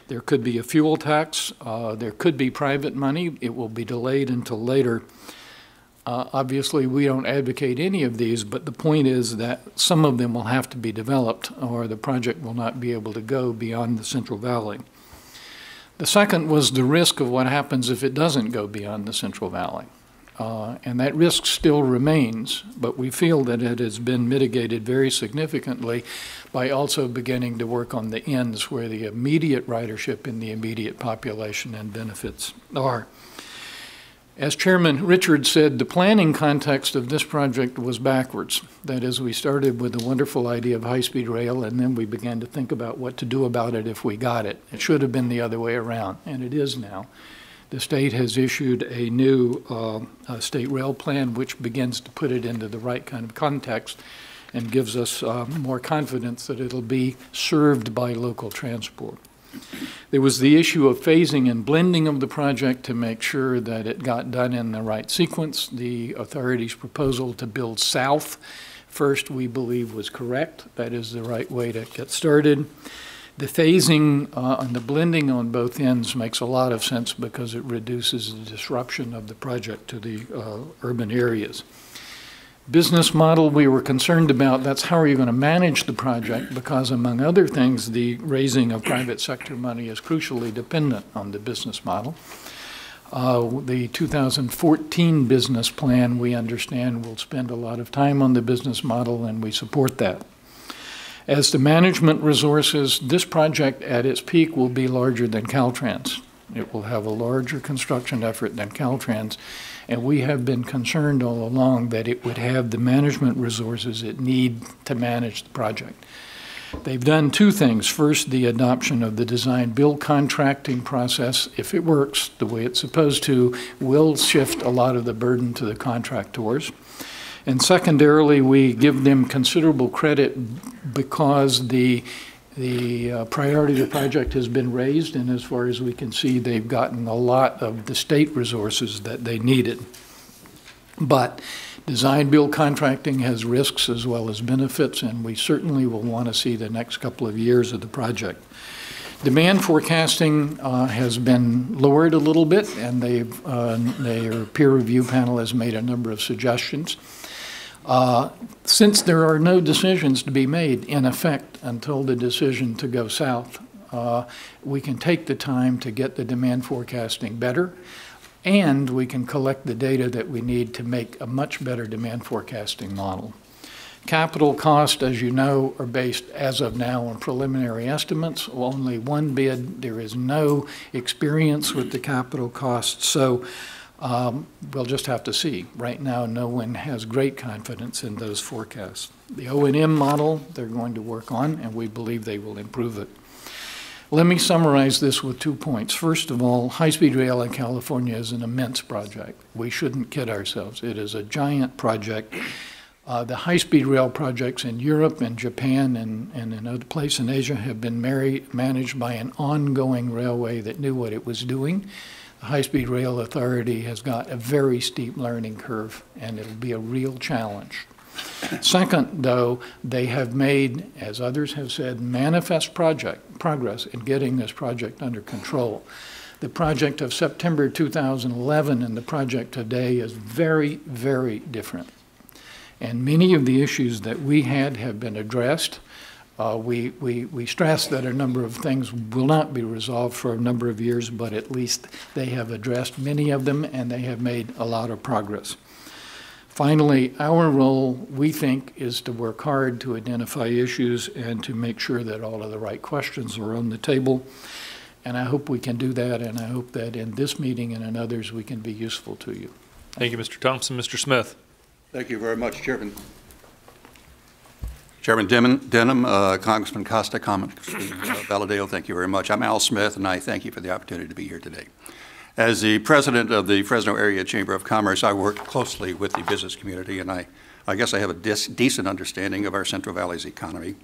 There could be a fuel tax. There could be private money. It will be delayed until later. Obviously, we don't advocate any of these, but the point is that some of them will have to be developed or the project will not be able to go beyond the Central Valley. The second was the risk of what happens if it doesn't go beyond the Central Valley. And that risk still remains, but we feel that it has been mitigated very significantly by also beginning to work on the ends where the immediate ridership in the immediate population and benefits are. As Chairman Richard said, the planning context of this project was backwards. That is, we started with the wonderful idea of high-speed rail, and then we began to think about what to do about it if we got it. It should have been the other way around, and it is now. The state has issued a new state rail plan, which begins to put it into the right kind of context, and gives us more confidence that it'll be served by local transport. There was the issue of phasing and blending of the project to make sure that it got done in the right sequence. The authority's proposal to build south first, we believe, was correct. That is the right way to get started. The phasing and the blending on both ends makes a lot of sense because it reduces the disruption of the project to the urban areas. Business model we were concerned about, that's how are you going to manage the project, because among other things, the raising of private sector money is crucially dependent on the business model. The 2014 business plan, we understand, will spend a lot of time on the business model, and we support that. As to management resources, this project at its peak will be larger than Caltrans. It will have a larger construction effort than Caltrans, and we have been concerned all along that it would have the management resources it needs to manage the project. They've done two things. First, the adoption of the design-build contracting process, if it works the way it's supposed to, will shift a lot of the burden to the contractors. And secondarily, we give them considerable credit because the priority of the project has been raised, and as far as we can see, they've gotten a lot of the state resources that they needed. But design-build contracting has risks as well as benefits, and we certainly will want to see the next couple of years of the project. Demand forecasting has been lowered a little bit, and their peer review panel has made a number of suggestions. Since there are no decisions to be made, in effect, until the decision to go south, we can take the time to get the demand forecasting better, and we can collect the data that we need to make a much better demand forecasting model. Capital costs, as you know, are based, as of now, on preliminary estimates. Only one bid. There is no experience with the capital costs, so we'll just have to see. Right now, no one has great confidence in those forecasts. The O&M model, they're going to work on, and we believe they will improve it. Let me summarize this with 2 points. First of all, high-speed rail in California is an immense project. We shouldn't kid ourselves. It is a giant project. The high-speed rail projects in Europe and Japan and in other places in Asia have been managed by an ongoing railway that knew what it was doing. The High-Speed Rail Authority has got a very steep learning curve, and it'll be a real challenge. Second, though, they have made, as others have said, manifest progress in getting this project under control. The project of September 2011 and the project today is very, very different. And many of the issues that we had have been addressed. We stress that a number of things will not be resolved for a number of years, but at least they have addressed many of them, and they have made a lot of progress. Finally, our role, we think, is to work hard to identify issues and to make sure that all of the right questions are on the table. And I hope we can do that, and I hope that in this meeting and in others we can be useful to you.
Thank you, Mr. Thompson. Mr. Smith.
Thank you very much, Chairman. Chairman Denham, Congressman Costa, Congressman Valadao, thank you very much. I'm Al Smith, and I thank you for the opportunity to be here today. As the president of the Fresno Area Chamber of Commerce, I work closely with the business community, and I guess I have a decent understanding of our Central Valley's economy.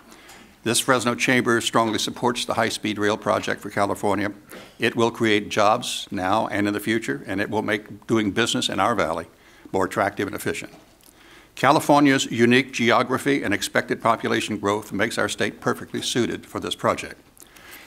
This Fresno Chamber strongly supports the high-speed rail project for California. It will create jobs now and in the future, and it will make doing business in our valley more attractive and efficient. California's unique geography and expected population growth makes our state perfectly suited for this project.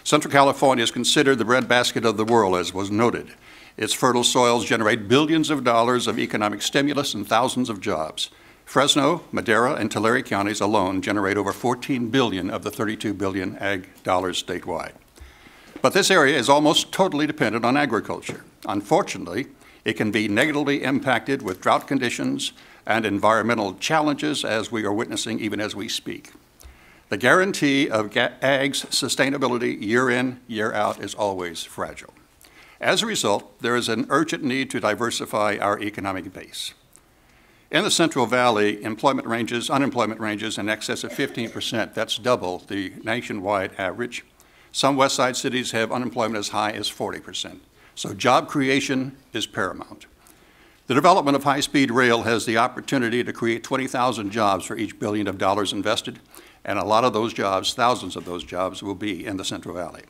Central California is considered the breadbasket of the world, as was noted. Its fertile soils generate billions of dollars of economic stimulus and thousands of jobs. Fresno, Madera, and Tulare counties alone generate over $14 billion of the $32 billion ag dollars statewide. But this area is almost totally dependent on agriculture. Unfortunately, it can be negatively impacted with drought conditions and environmental challenges, as we are witnessing even as we speak. The guarantee of ag's sustainability year in, year out is always fragile. As a result, there is an urgent need to diversify our economic base. In the Central Valley, unemployment ranges in excess of 15%. That's double the nationwide average. Some West Side cities have unemployment as high as 40%. So job creation is paramount. The development of high-speed rail has the opportunity to create 20,000 jobs for each $1 billion invested, and a lot of those jobs, thousands of those jobs, will be in the Central Valley.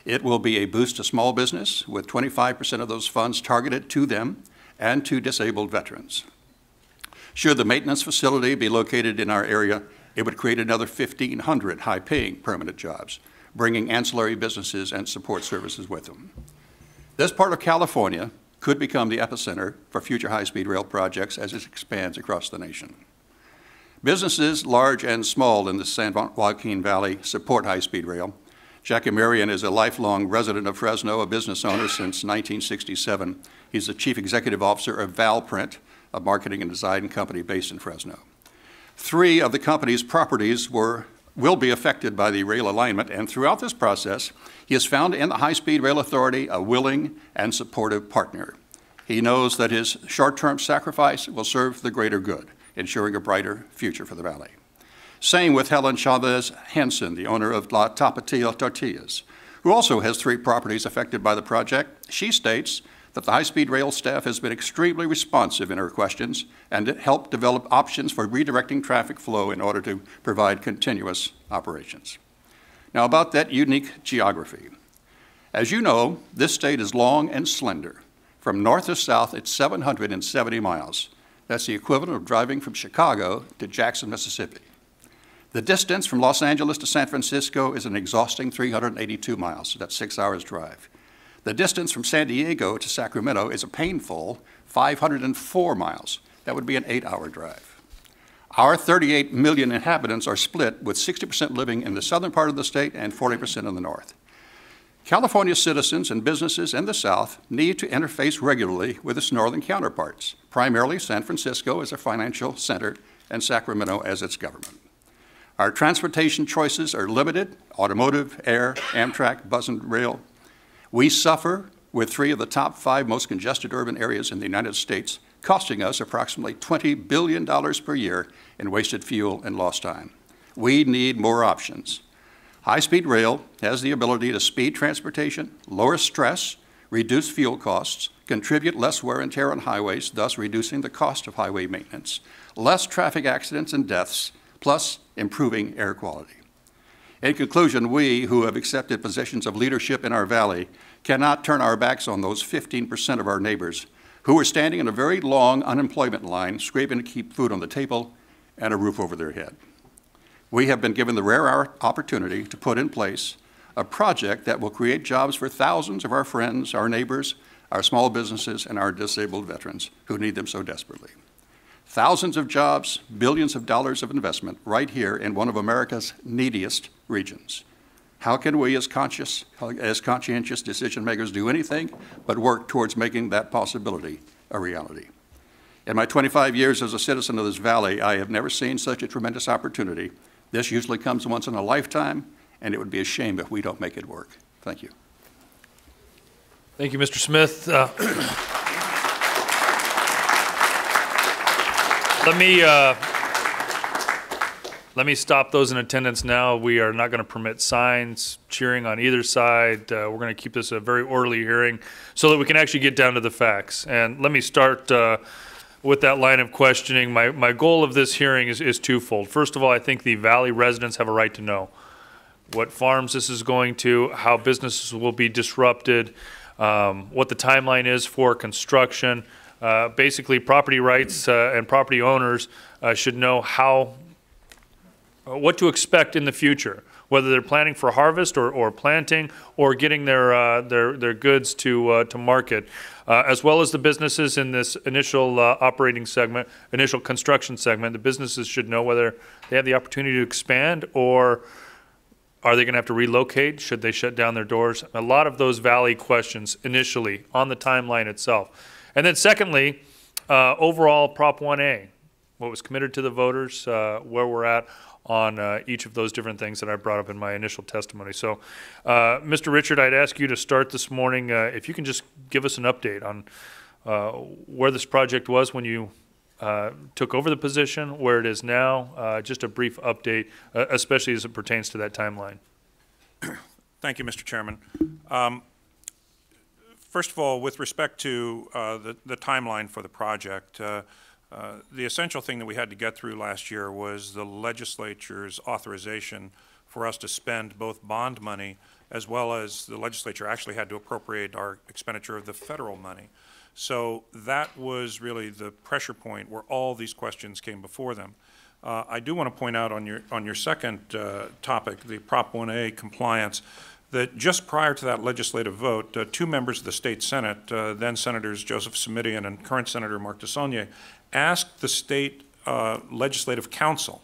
It will be a boost to small business, with 25% of those funds targeted to them and to disabled veterans. Should the maintenance facility be located in our area, it would create another 1,500 high-paying permanent jobs, bringing ancillary businesses and support services with them. This part of California could become the epicenter for future high-speed rail projects as it expands across the nation. Businesses, large and small, in the San Joaquin Valley support high-speed rail. Jackie Marion is a lifelong resident of Fresno, a business owner since 1967. He's the chief executive officer of Valprint, a marketing and design company based in Fresno. 3 of the company's properties will be affected by the rail alignment, and throughout this process, he has found in the High-Speed Rail Authority a willing and supportive partner. He knows that his short-term sacrifice will serve the greater good, ensuring a brighter future for the Valley. Same with Helen Chavez Hansen, the owner of La Tapatio Tortillas, who also has 3 properties affected by the project. She states that the high-speed rail staff has been extremely responsive in her questions and helped develop options for redirecting traffic flow in order to provide continuous operations. Now, about that unique geography. As you know, this state is long and slender. From north to south, it's 770 miles. That's the equivalent of driving from Chicago to Jackson, Mississippi. The distance from Los Angeles to San Francisco is an exhausting 382 miles. So that's 6 hours drive. The distance from San Diego to Sacramento is a painful 504 miles. That would be an 8-hour drive. Our 38 million inhabitants are split, with 60% living in the southern part of the state and 40% in the north. California citizens and businesses in the South need to interface regularly with its northern counterparts, primarily San Francisco as a financial center and Sacramento as its government. Our transportation choices are limited: automotive, air, Amtrak, bus, and rail. We suffer with 3 of the top 5 most congested urban areas in the United States, costing us approximately $20 billion per year in wasted fuel and lost time. We need more options. High-speed rail has the ability to speed transportation, lower stress, reduce fuel costs, contribute less wear and tear on highways, thus reducing the cost of highway maintenance, less traffic accidents and deaths, plus improving air quality. In conclusion, we who have accepted positions of leadership in our valley cannot turn our backs on those 15% of our neighbors who are standing in a very long unemployment line, scraping to keep food on the table and a roof over their head. We have been given the rare opportunity to put in place a project that will create jobs for thousands of our friends, our neighbors, our small businesses, and our disabled veterans who need them so desperately. Thousands of jobs, billions of dollars of investment right here in one of America's neediest regions. How can we as conscientious decision makers do anything but work towards making that possibility a reality? In my 25 years as a citizen of this valley, I have never seen such a tremendous opportunity. This usually comes once in a lifetime, and it would be a shame if we don't make it work. Thank you.
Thank you, Mr. Smith. Let me stop those in attendance now. We are not going to permit signs, cheering on either side. We're going to keep this a very orderly hearing so that we can actually get down to the facts. And let me start with that line of questioning. My goal of this hearing is twofold. First of all, I think the Valley residents have a right to know what farms this is going to, how businesses will be disrupted, what the timeline is for construction. Basically, property rights and property owners should know what to expect in the future, whether they're planning for harvest or planting or getting their goods to market, as well as the businesses in this initial operating segment, initial construction segment. The businesses should know whether they have the opportunity to expand, or are they going to have to relocate? Should they shut down their doors? A lot of those Valley questions initially on the timeline itself. And then secondly, overall Prop 1A, what was committed to the voters, where we're at on each of those different things that I brought up in my initial testimony. So, Mr. Richard, I'd ask you to start this morning, if you can just give us an update on where this project was when you took over the position, where it is now, just a brief update, especially as it pertains to that timeline.
Thank you, Mr. Chairman. First of all, with respect to the timeline for the project, the essential thing that we had to get through last year was the legislature's authorization for us to spend both bond money as well as the legislature actually had to appropriate our expenditure of the federal money. So that was really the pressure point where all these questions came before them. I do want to point out on your second topic, the Prop 1A compliance, that just prior to that legislative vote, two members of the state Senate, then Senators Joseph Simidian and current Senator Mark DeSaulnier, asked the state legislative council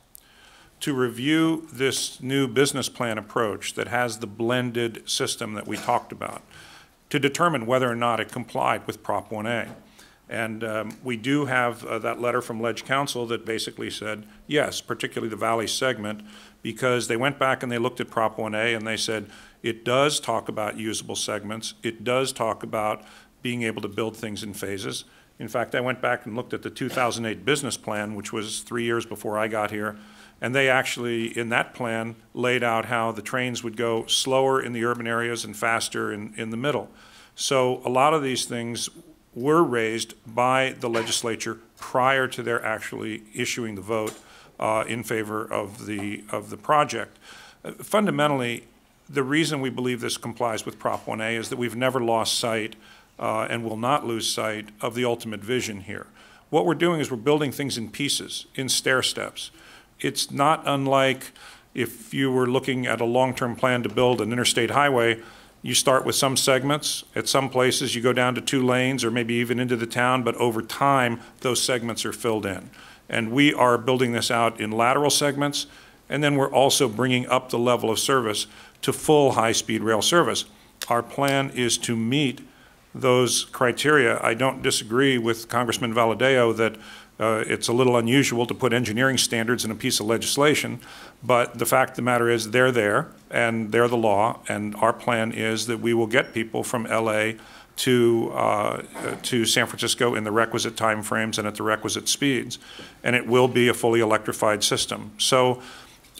to review this new business plan approach that has the blended system that we talked about to determine whether or not it complied with Prop 1A. And we do have that letter from Ledge Council that basically said, yes, particularly the Valley segment, because they went back and they looked at Prop 1A and they said, it does talk about usable segments. It does talk about being able to build things in phases. In fact, I went back and looked at the 2008 business plan, which was 3 years before I got here, and they actually, in that plan, laid out how the trains would go slower in the urban areas and faster in the middle. So a lot of these things were raised by the legislature prior to their actually issuing the vote in favor of the project. Fundamentally, the reason we believe this complies with Prop 1A is that we've never lost sight and will not lose sight of the ultimate vision here. What we're doing is we're building things in pieces, in stair steps. It's not unlike if you were looking at a long-term plan to build an interstate highway. You start with some segments. At some places, you go down to 2 lanes or maybe even into the town, but over time, those segments are filled in. And we are building this out in lateral segments, and then we're also bringing up the level of service to full high-speed rail service. Our plan is to meet those criteria. I don't disagree with Congressman Valadao that it's a little unusual to put engineering standards in a piece of legislation, but the fact of the matter is they're there and they're the law, and our plan is that we will get people from LA to San Francisco in the requisite time frames and at the requisite speeds, and it will be a fully electrified system. So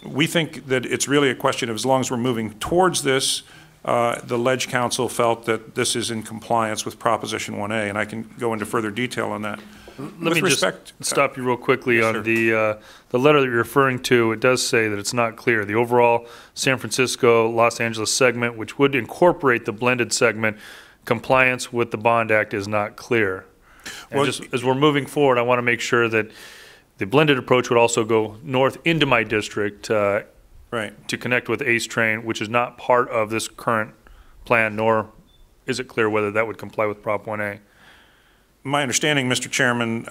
we think that it's really a question of, as long as we're moving towards this, the Ledge Council felt that this is in compliance with Proposition 1A, and I can go into further detail on that.
Let me just stop you real quickly on the letter that you're referring to. It does say that it's not clear. The overall San Francisco-Los Angeles segment, which would incorporate the blended segment, compliance with the Bond Act is not clear. And well, just as we're moving forward, I want to make sure that the blended approach would also go north into my district right, to connect with ACE train, which is not part of this current plan, nor is it clear whether that would comply with Prop 1A.
My understanding, Mr. Chairman,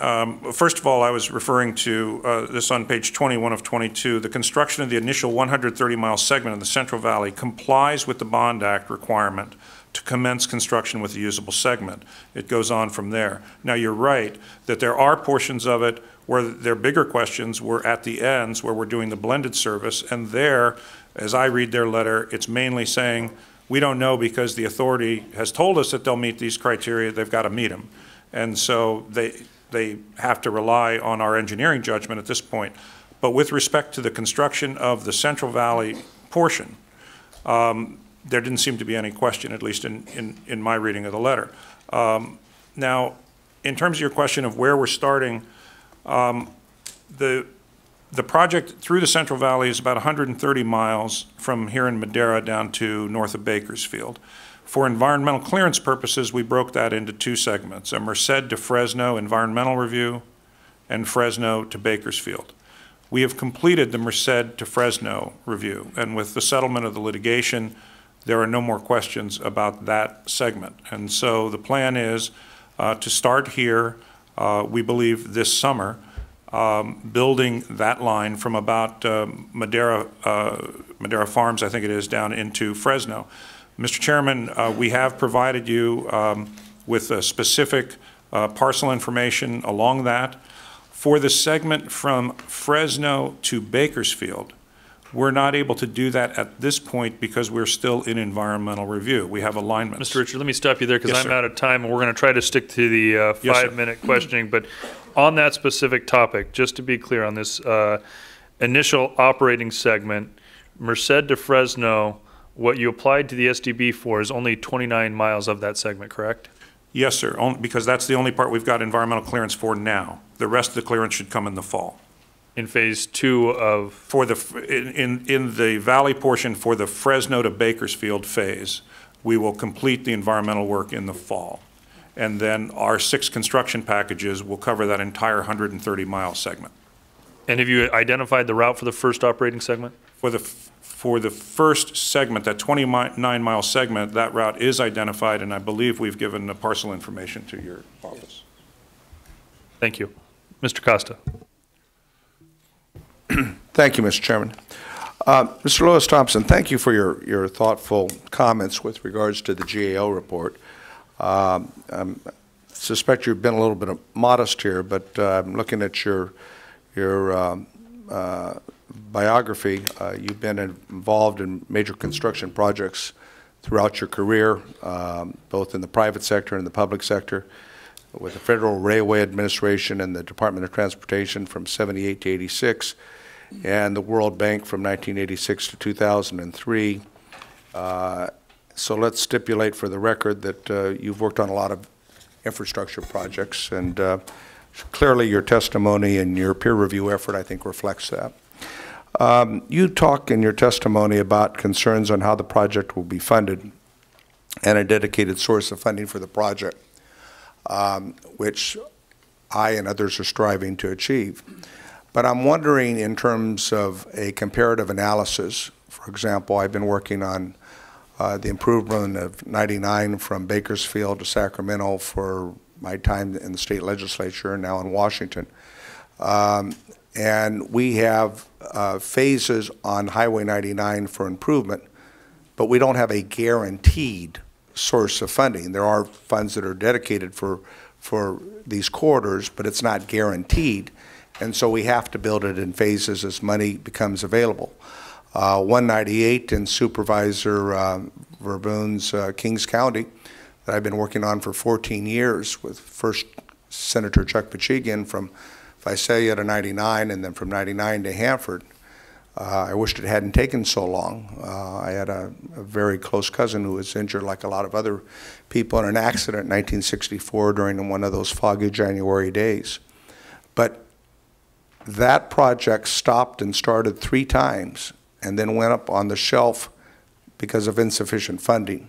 first of all, I was referring to this on page 21 of 22. The construction of the initial 130-mile segment of the Central Valley complies with the Bond Act requirement to commence construction with the usable segment. It goes on from there. Now, you're right that there are portions of it where their bigger questions were at the ends where we're doing the blended service, and there, as I read their letter, it's mainly saying, we don't know because the authority has told us that they'll meet these criteria, they've got to meet them. And so they have to rely on our engineering judgment at this point. But with respect to the construction of the Central Valley portion, there didn't seem to be any question, at least in my reading of the letter. Now, in terms of your question of where we're starting, the project through the Central Valley is about 130 miles from here in Madera down to north of Bakersfield. For environmental clearance purposes, we broke that into 2 segments, a Merced to Fresno environmental review and Fresno to Bakersfield. We have completed the Merced to Fresno review, and with the settlement of the litigation, there are no more questions about that segment. And so the plan is to start here, we believe this summer, building that line from about Madera Farms, I think it is, down into Fresno. Mr. Chairman, we have provided you with specific parcel information along that. For the segment from Fresno to Bakersfield, we're not able to do that at this point because we're still in environmental review. We have alignments.
Mr. Richard, let me stop you there because
yes,
I'm
sir.
Out of time, and we're going to try to stick to the 5-minute questioning. But on that specific topic, just to be clear on this initial operating segment, Merced to Fresno what you applied to the SDB for is only 29 miles of that segment, correct?
Yes, sir, because that's the only part we've got environmental clearance for now. The rest of the clearance should come in the fall.
In phase 2 of?
For the, in the valley portion for the Fresno to Bakersfield phase, we will complete the environmental work in the fall. And then our 6 construction packages will cover that entire 130-mile segment.
And have you identified the route for the first operating segment?
For the first segment, that 29-mile segment, that route is identified, and I believe we've given the parcel information to your office.
Thank you. Mr. Costa.
Thank you, Mr. Chairman. Mr. Lewis Thompson, thank you for your thoughtful comments with regards to the GAO report. I suspect you've been a little bit modest here, but I'm looking at your biography. You've been involved in major construction projects throughout your career, both in the private sector and the public sector, with the Federal Railway Administration and the Department of Transportation from 78 to 86, and the World Bank from 1986 to 2003. So let's stipulate for the record that you've worked on a lot of infrastructure projects, and clearly your testimony and your peer review effort, I think, reflects that. You talk in your testimony about concerns on how the project will be funded and a dedicated source of funding for the project, which I and others are striving to achieve. But I'm wondering, in terms of a comparative analysis, for example, I've been working on the improvement of 99 from Bakersfield to Sacramento for my time in the state legislature and now in Washington. And we have phases on Highway 99 for improvement, but we don't have a guaranteed source of funding. There are funds that are dedicated for these corridors, but it's not guaranteed. And so we have to build it in phases as money becomes available. 198 in Supervisor Verboon's Kings County that I've been working on for 14 years with first Senator Chuck Pachegian from Visalia to 99 and then from 99 to Hanford. I wished it hadn't taken so long. I had a very close cousin who was injured like a lot of other people in an accident in 1964 during one of those foggy January days. But that project stopped and started 3 times and then went up on the shelf because of insufficient funding.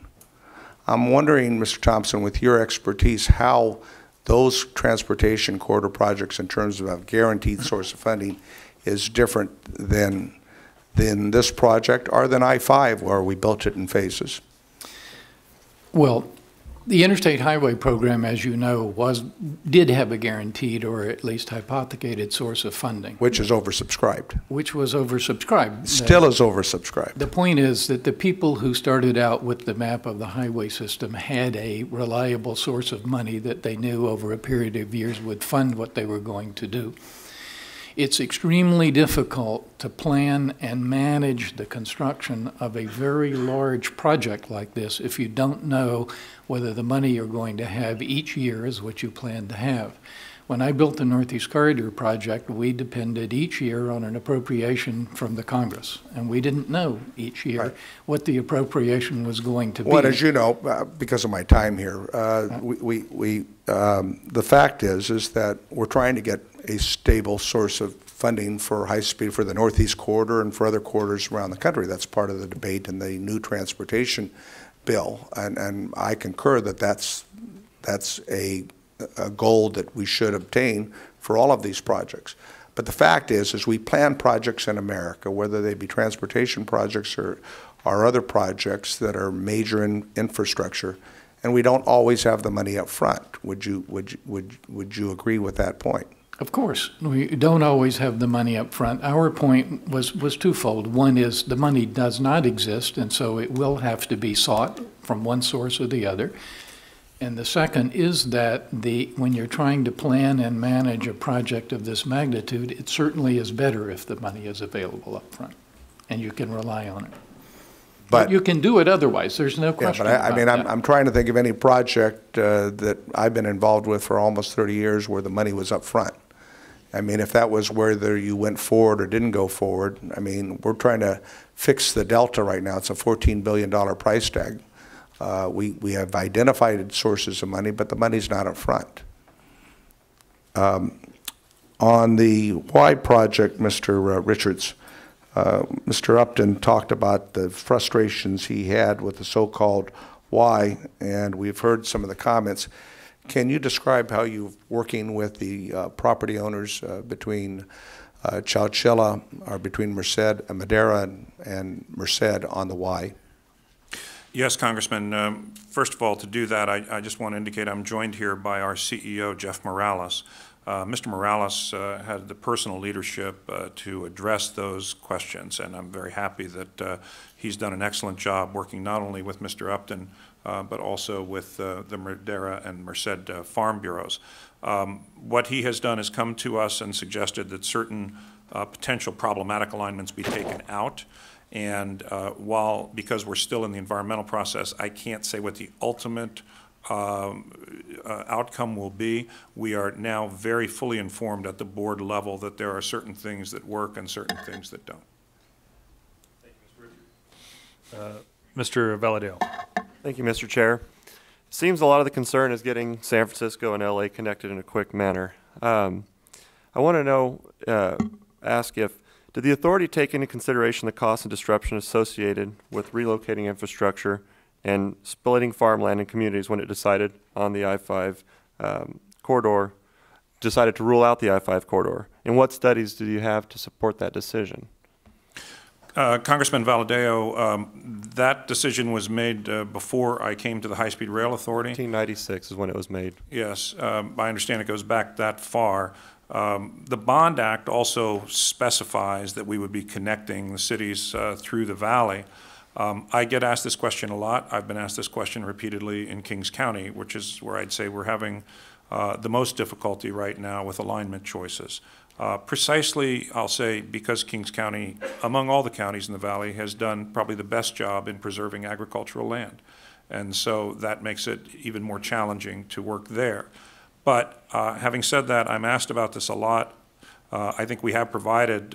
I'm wondering, Mr. Thompson, with your expertise, how those transportation corridor projects in terms of a guaranteed source of funding is different than this project or than I-5 where we built it in phases.
Well, the Interstate Highway Program, as you know, did have a guaranteed or at least hypothecated source of funding.
Which is oversubscribed.
Which was oversubscribed.
Still is oversubscribed.
The point is that the people who started out with the map of the highway system had a reliable source of money that they knew over a period of years would fund what they were going to do. It's extremely difficult to plan and manage the construction of a very large project like this if you don't know whether the money you're going to have each year is what you plan to have. When I built the Northeast Corridor project, we depended each year on an appropriation from the Congress, and we didn't know each year what the appropriation was going to be.
Well, as you know, because of my time here, the fact is that we're trying to get a stable source of funding for high speed for the Northeast Corridor and for other corridors around the country. That's part of the debate in the new transportation bill, and I concur that that's a goal that we should obtain for all of these projects. But the fact is we plan projects in America, whether they be transportation projects or other projects that are major in infrastructure, and we don't always have the money up front. Would you agree with that point?
Of course. We don't always have the money up front. Our point was twofold. One is the money does not exist, and so it will have to be sought from one source or the other. And the second is that when you're trying to plan and manage a project of this magnitude, it certainly is better if the money is available up front and you can rely on it. But you can do it otherwise. There's no question about that.
I'm trying to think of any project that I've been involved with for almost 30 years where the money was up front. I mean, if that was whether you went forward or didn't go forward, I mean, we're trying to fix the delta right now. It's a $14 billion price tag. We have identified sources of money, but the money's not up front. On the Y project, Mr. Richards, Mr. Upton talked about the frustrations he had with the so-called Y, and we've heard some of the comments. Can you describe how you're working with the property owners between Chowchilla, or between Madera and Merced on the Y?
Yes, Congressman. First of all, to do that, I just want to indicate I'm joined here by our CEO, Jeff Morales. Mr. Morales had the personal leadership to address those questions, and I'm very happy that he's done an excellent job working not only with Mr. Upton, but also with the Madera and Merced Farm Bureaus. What he has done is come to us and suggested that certain potential problematic alignments be taken out. And because we're still in the environmental process, I can't say what the ultimate outcome will be. We are now very fully informed at the board level that there are certain things that work and certain things that don't.
Thank you, Mr. Richards. Mr. Valadao.
Thank you, Mr. Chair. Seems a lot of the concern is getting San Francisco and LA connected in a quick manner. I want to know, ask if, did the authority take into consideration the cost and disruption associated with relocating infrastructure and splitting farmland and communities when it decided on the I-5 corridor, decided to rule out the I-5 corridor? And what studies do you have to support that decision?
Congressman Valadao, that decision was made before I came to the High-Speed Rail Authority.
1996 is when it was made.
Yes, I understand it goes back that far. The Bond Act also specifies that we would be connecting the cities through the valley. I get asked this question a lot. I've been asked this question repeatedly in Kings County, which is where I'd say we're having the most difficulty right now with alignment choices. Precisely, I'll say, because Kings County, among all the counties in the valley, has done probably the best job in preserving agricultural land. And so that makes it even more challenging to work there. But having said that, I'm asked about this a lot. I think we have provided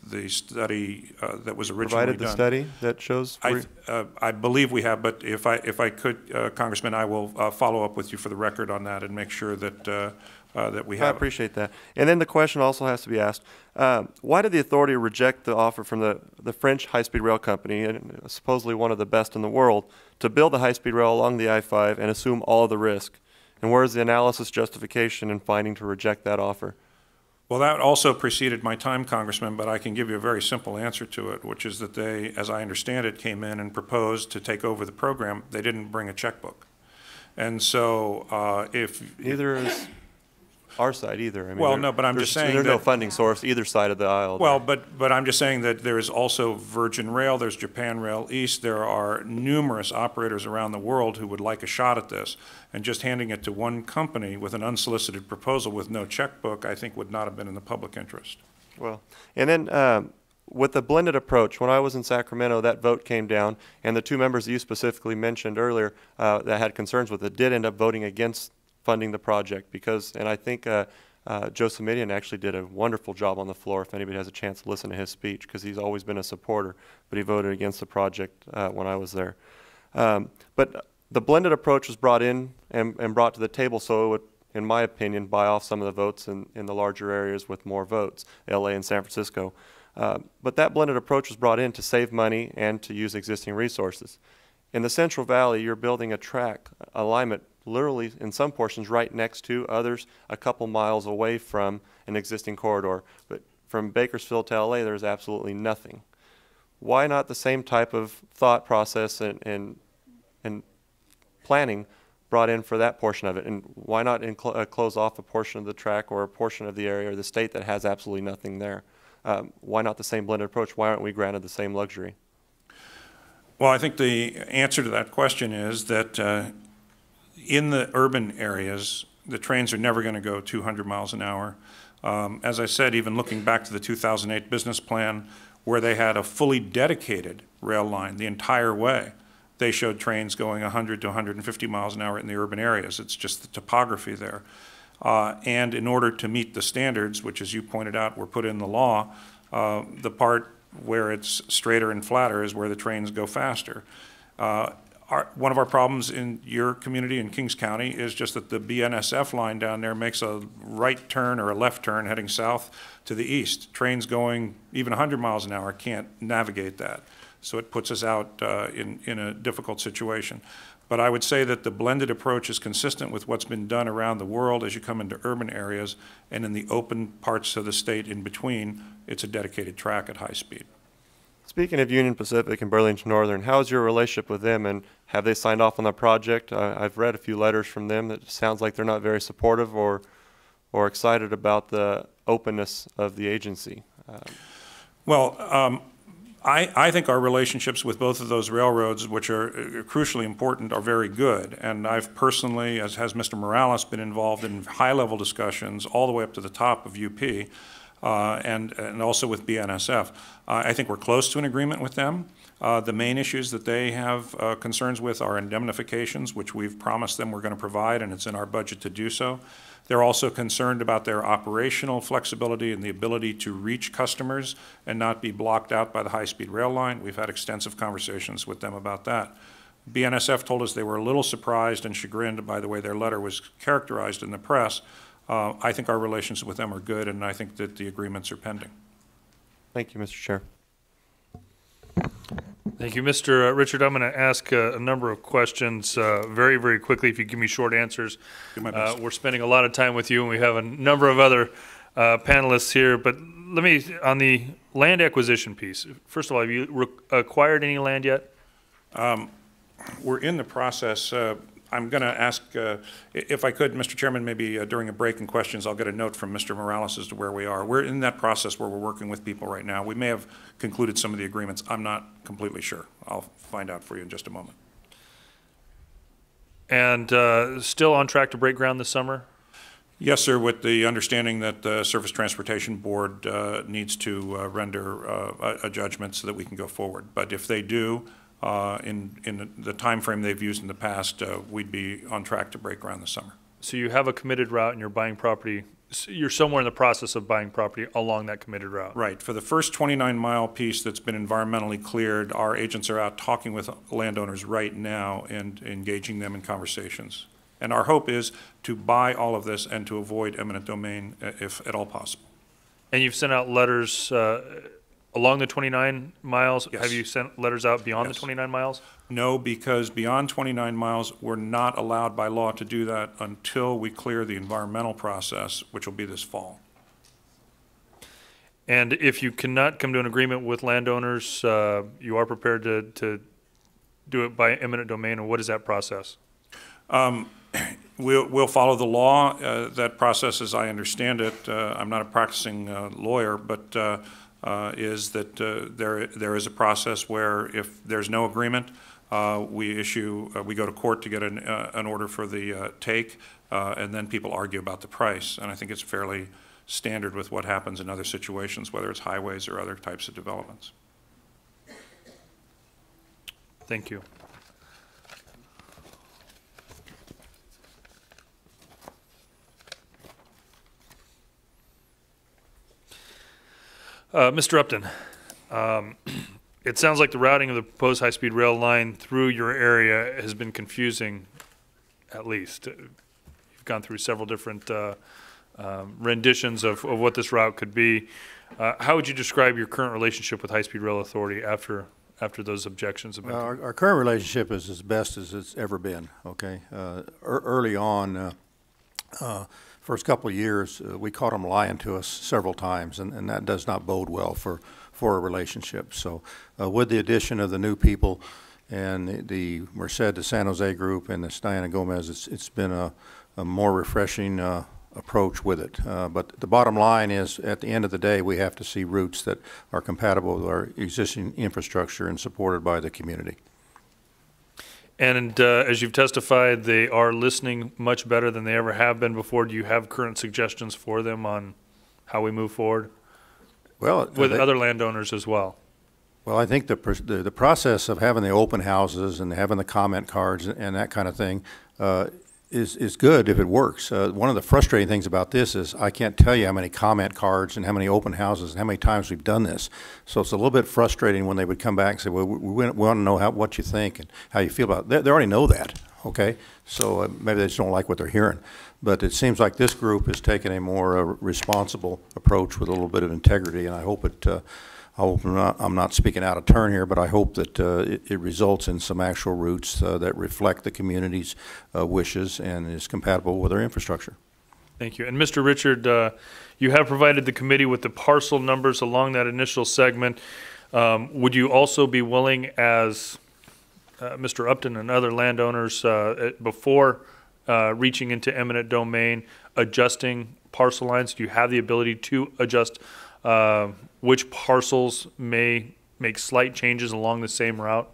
the study that was originally
provided the
done.
Study that shows?
I believe we have, but if I could, Congressman, I will follow up with you for the record on that and make sure that that we have.
I appreciate that. And then the question also has to be asked, why did the authority reject the offer from the French high-speed rail company, and supposedly one of the best in the world, to build a high-speed rail along the I-5 and assume all of the risk? And where is the analysis, justification, and finding to reject that offer?
Well, that also preceded my time, Congressman, but I can give you a very simple answer to it, which is that they, as I understand it, came in and proposed to take over the program. They didn't bring a checkbook. And so
Neither is our side either. I mean,
well, no, but I'm just saying
there's no funding source either side of the aisle.
Well, but I'm just saying that there is also Virgin Rail, there's Japan Rail East, there are numerous operators around the world who would like a shot at this, and just handing it to one company with an unsolicited proposal with no checkbook, I think would not have been in the public interest.
Well, and then with the blended approach, when I was in Sacramento, that vote came down, and the two members that you specifically mentioned earlier that had concerns with it did end up voting against funding the project because, and I think Joe Simidian actually did a wonderful job on the floor if anybody has a chance to listen to his speech, because he's always been a supporter, but he voted against the project when I was there. But the blended approach was brought in and brought to the table so it would, in my opinion, buy off some of the votes in the larger areas with more votes, LA and San Francisco. But that blended approach was brought in to save money and to use existing resources. In the Central Valley, you're building a track alignment literally in some portions right next to, others a couple miles away from an existing corridor. But from Bakersfield to LA, there's absolutely nothing. Why not the same type of thought process and planning brought in for that portion of it? And why not close off a portion of the track or a portion of the area or the state that has absolutely nothing there? Why not the same blended approach? Why aren't we granted the same luxury?
Well, I think the answer to that question is that in the urban areas, the trains are never going to go 200 miles an hour. As I said, even looking back to the 2008 business plan, where they had a fully dedicated rail line the entire way, they showed trains going 100 to 150 miles an hour in the urban areas. It's just the topography there. And in order to meet the standards, which as you pointed out were put in the law, the part where it's straighter and flatter is where the trains go faster. One of our problems in your community in Kings County is just that the BNSF line down there makes a right turn or a left turn heading south to the east. Trains going even 100 miles an hour can't navigate that. So it puts us out in a difficult situation. But I would say that the blended approach is consistent with what's been done around the world as you come into urban areas, and in the open parts of the state in between, it's a dedicated track at high speed.
Speaking of Union Pacific and Burlington Northern, how's your relationship with them, and have they signed off on the project? I've read a few letters from them that sounds like they're not very supportive or excited about the openness of the agency.
I think our relationships with both of those railroads, which are crucially important, are very good. And I've personally, as has Mr. Morales, been involved in high-level discussions all the way up to the top of UP. And also with BNSF. I think we're close to an agreement with them. The main issues that they have concerns with are indemnifications, which we've promised them we're going to provide, and it's in our budget to do so. They're also concerned about their operational flexibility and the ability to reach customers and not be blocked out by the high-speed rail line. We've had extensive conversations with them about that. BNSF told us they were a little surprised and chagrined by the way their letter was characterized in the press. I think our relations with them are good, and I think that the agreements are pending.
Thank you, Mr. Chair.
Thank you, Mr. Richard. I'm going to ask a number of questions very, very quickly if you give me short answers.
Do my best.
We're spending a lot of time with you, and we have a number of other panelists here. But let me, on the land acquisition piece, first of all, have you acquired any land yet?
We're in the process. I'm going to ask, if I could, Mr. Chairman, maybe during a break in questions, I'll get a note from Mr. Morales as to where we are. We're in that process where we're working with people right now. We may have concluded some of the agreements. I'm not completely sure. I'll find out for you in just a moment.
And still on track to break ground this summer?
Yes, sir, with the understanding that the Surface Transportation Board needs to render a judgment so that we can go forward. But if they do, in the time frame they've used in the past, we'd be on track to break ground this summer.
So you have a committed route and you're buying property. You're somewhere in the process of buying property along that committed route.
Right. For the first 29-mile piece that's been environmentally cleared, our agents are out talking with landowners right now and engaging them in conversations. And our hope is to buy all of this and to avoid eminent domain if at all possible.
And you've sent out letters along the 29 miles?
Yes.
Have you sent letters out beyond
Yes.
the 29 miles?
No, because beyond 29 miles, we're not allowed by law to do that until we clear the environmental process, which will be this fall.
And if you cannot come to an agreement with landowners, you are prepared to do it by eminent domain, and what is that process?
We'll follow the law. That process, as I understand it, I'm not a practicing lawyer, but is that there is a process where if there's no agreement, we go to court to get an order for the take, and then people argue about the price. And I think it's fairly standard with what happens in other situations, whether it's highways or other types of developments.
Thank you. Mr. Upton, it sounds like the routing of the proposed high-speed rail line through your area has been confusing, at least. You've gone through several different renditions of what this route could be. How would you describe your current relationship with High-Speed Rail Authority after those objections have been?
Our current relationship is as best as it's ever been, okay? Early on, first couple of years, we caught them lying to us several times, and that does not bode well for a relationship. So with the addition of the new people and the Merced to San Jose group and the Diana Gomez, it's been a more refreshing approach with it. But the bottom line is, at the end of the day, we have to see routes that are compatible with our existing infrastructure and supported by the community.
And as you've testified, they are listening much better than they ever have been before. Do you have current suggestions for them on how we move forward?
Well,
with other landowners as well.
Well, I think the process of having the open houses and having the comment cards and that kind of thing is good if it works. One of the frustrating things about this is I can't tell you how many comment cards and how many open houses and how many times we've done this. So it's a little bit frustrating when they would come back and say, well, we want to know what you think and how you feel about it. They already know that, okay? So maybe they just don't like what they're hearing. But it seems like this group is taking a more responsible approach with a little bit of integrity, and I hope I'm not speaking out of turn here, but I hope that it results in some actual routes that reflect the community's wishes and is compatible with our infrastructure.
Thank you. And Mr. Richard, you have provided the committee with the parcel numbers along that initial segment. Would you also be willing, as Mr. Upton and other landowners, before reaching into eminent domain, adjusting parcel lines? Do you have the ability to adjust which parcels may make slight changes along the same route?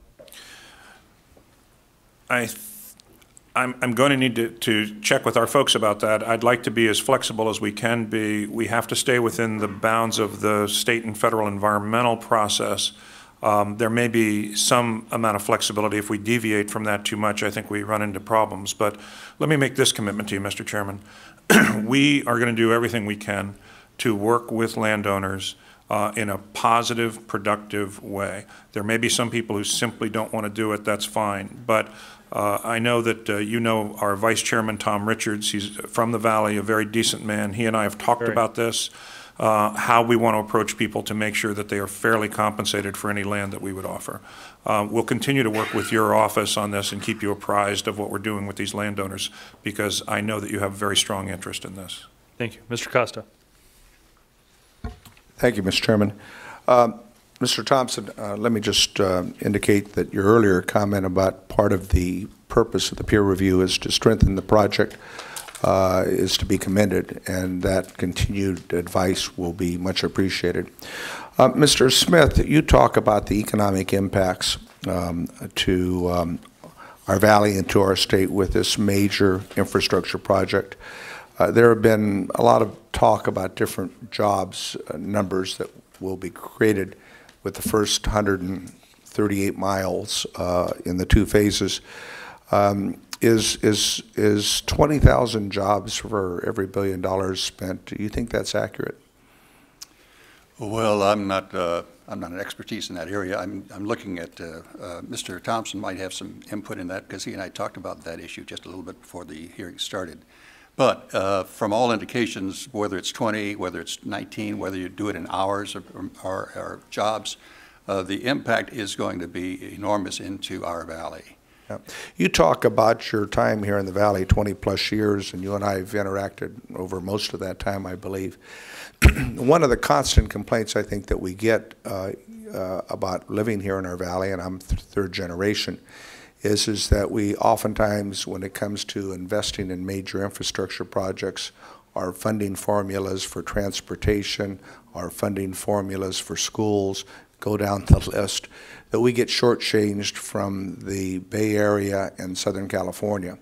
I'm going to need to check with our folks about that. I'd like to be as flexible as we can be. We have to stay within the bounds of the state and federal environmental process. There may be some amount of flexibility. If we deviate from that too much, I think we run into problems. But let me make this commitment to you, Mr. Chairman. We are going to do everything we can to work with landowners in a positive, productive way. There may be some people who simply don't want to do it. That's fine. But I know that you know our Vice Chairman, Tom Richards. He's from the Valley, a very decent man. He and I have talked about this, how we want to approach people to make sure that they are fairly compensated for any land that we would offer. We'll continue to work with your office on this and keep you apprised of what we're doing with these landowners, because I know that you have very strong interest in this.
Thank you. Mr. Costa.
Thank you, Mr. Chairman. Mr. Thompson, let me just indicate that your earlier comment about part of the purpose of the peer review is to strengthen the project is to be commended, and that continued advice will be much appreciated. Mr. Smith, you talk about the economic impacts to our valley and to our state with this major infrastructure project. There have been a lot of talk about different jobs numbers that will be created with the first 138 miles in the two phases. Is 20,000 jobs for every $1 billion spent? Do you think that's accurate?
Well, I'm not an expertise in that area. I'm looking at Mr. Thompson might have some input in that, because he and I talked about that issue just a little bit before the hearing started. But from all indications, whether it's 20, whether it's 19, whether you do it in hours or jobs, the impact is going to be enormous into our valley.
Yeah. You talk about your time here in the valley, 20-plus years, and you and I have interacted over most of that time, I believe. One of the constant complaints I think that we get about living here in our valley, and I'm third generation, is that we oftentimes, when it comes to investing in major infrastructure projects, our funding formulas for transportation, our funding formulas for schools, go down the list, that we get shortchanged from the Bay Area and Southern California.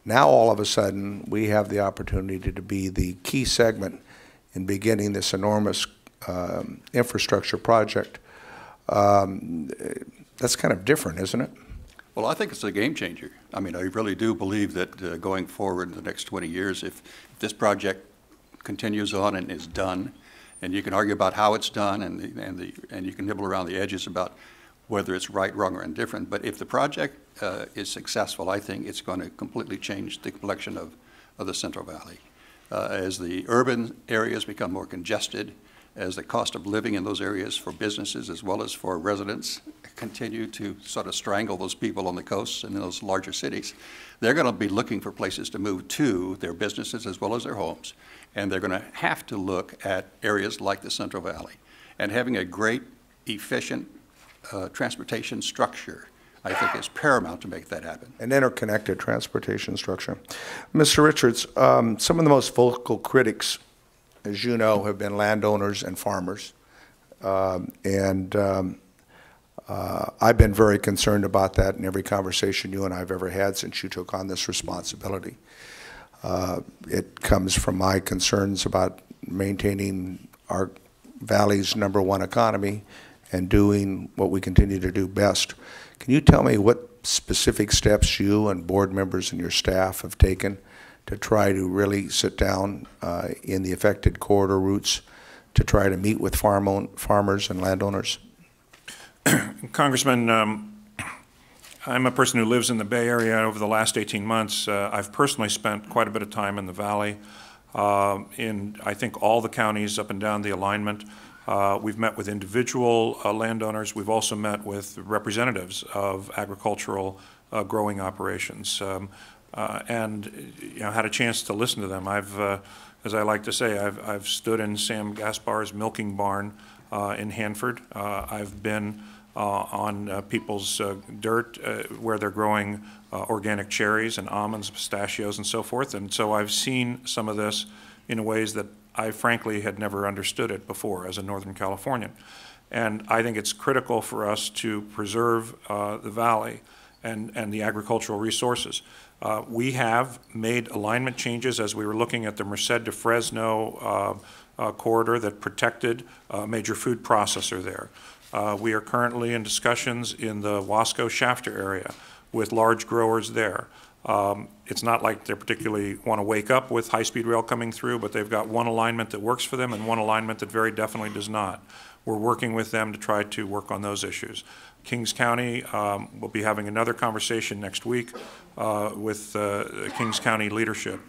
Now, all of a sudden, we have the opportunity to be the key segment in beginning this enormous infrastructure project. That's kind of different, isn't it?
Well, I think it's a game changer. I mean, I really do believe that going forward in the next 20 years, if this project continues on and is done, and you can argue about how it's done, and you can nibble around the edges about whether it's right, wrong, or indifferent, but if the project is successful, I think it's going to completely change the complexion of the Central Valley. As the urban areas become more congested, as the cost of living in those areas for businesses as well as for residents continue to sort of strangle those people on the coasts and in those larger cities, they're going to be looking for places to move to, their businesses as well as their homes. And they're going to have to look at areas like the Central Valley. And having a great, efficient transportation structure, I think, is paramount to make that happen. An
interconnected transportation structure. Mr. Richards, some of the most vocal critics, as you know, have been landowners and farmers. I've been very concerned about that in every conversation you and I have ever had since you took on this responsibility. It comes from my concerns about maintaining our valley's #1 economy and doing what we continue to do best. Can you tell me what specific steps you and board members and your staff have taken to try to really sit down in the affected corridor routes to try to meet with farmers and landowners?
Congressman, I'm a person who lives in the Bay Area. Over the last 18 months, I've personally spent quite a bit of time in the Valley, in I think all the counties up and down the alignment. We've met with individual landowners. We've also met with representatives of agricultural growing operations, and had a chance to listen to them. As I like to say, I've stood in Sam Gaspar's milking barn in Hanford. I've been on people's dirt where they're growing organic cherries and almonds, pistachios, and so forth. And so I've seen some of this in ways that I frankly had never understood it before as a Northern Californian. And I think it's critical for us to preserve the valley and the agricultural resources. We have made alignment changes as we were looking at the Merced to Fresno corridor that protected a major food processor there. We are currently in discussions in the Wasco Shafter area with large growers there. It's not like they particularly want to wake up with high-speed rail coming through, but they've got one alignment that works for them and one alignment that very definitely does not. We're working with them to try to work on those issues. Kings County will be having another conversation next week with Kings County leadership.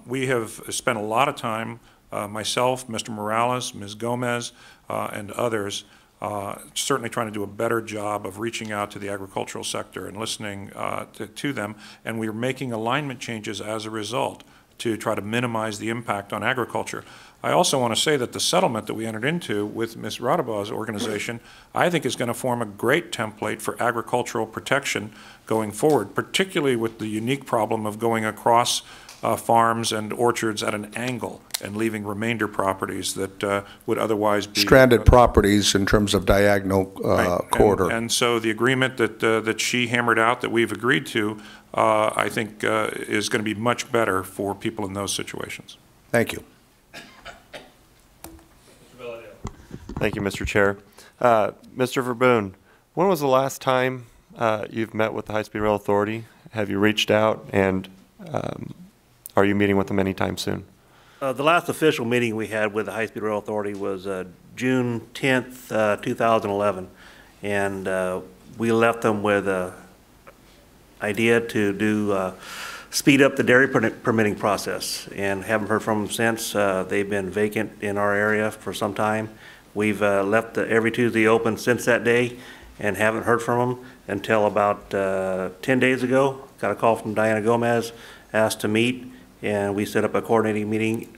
We have spent a lot of time, myself, Mr. Morales, Ms. Gomez, and others, certainly trying to do a better job of reaching out to the agricultural sector and listening to them, and we are making alignment changes as a result to try to minimize the impact on agriculture. I also want to say that the settlement that we entered into with Ms. Radabau's organization, I think is going to form a great template for agricultural protection going forward, particularly with the unique problem of going across farms and orchards at an angle and leaving remainder properties that would otherwise be
stranded properties in terms of diagonal corridor.
And so the agreement that she hammered out that we've agreed to, I think is going to be much better for people in those situations.
Thank you.
Thank you, Mr. Chair. Mr. Verboen, when was the last time you've met with the High-Speed Rail Authority? Have you reached out, and are you meeting with them anytime soon?
The last official meeting we had with the High-Speed Rail Authority was June 10th, 2011, and we left them with an idea to do speed up the dairy permitting process, and haven't heard from them since. They've been vacant in our area for some time. We've left every Tuesday open since that day and haven't heard from them until about 10 days ago. Got a call from Diana Gomez, asked to meet, and we set up a coordinating meeting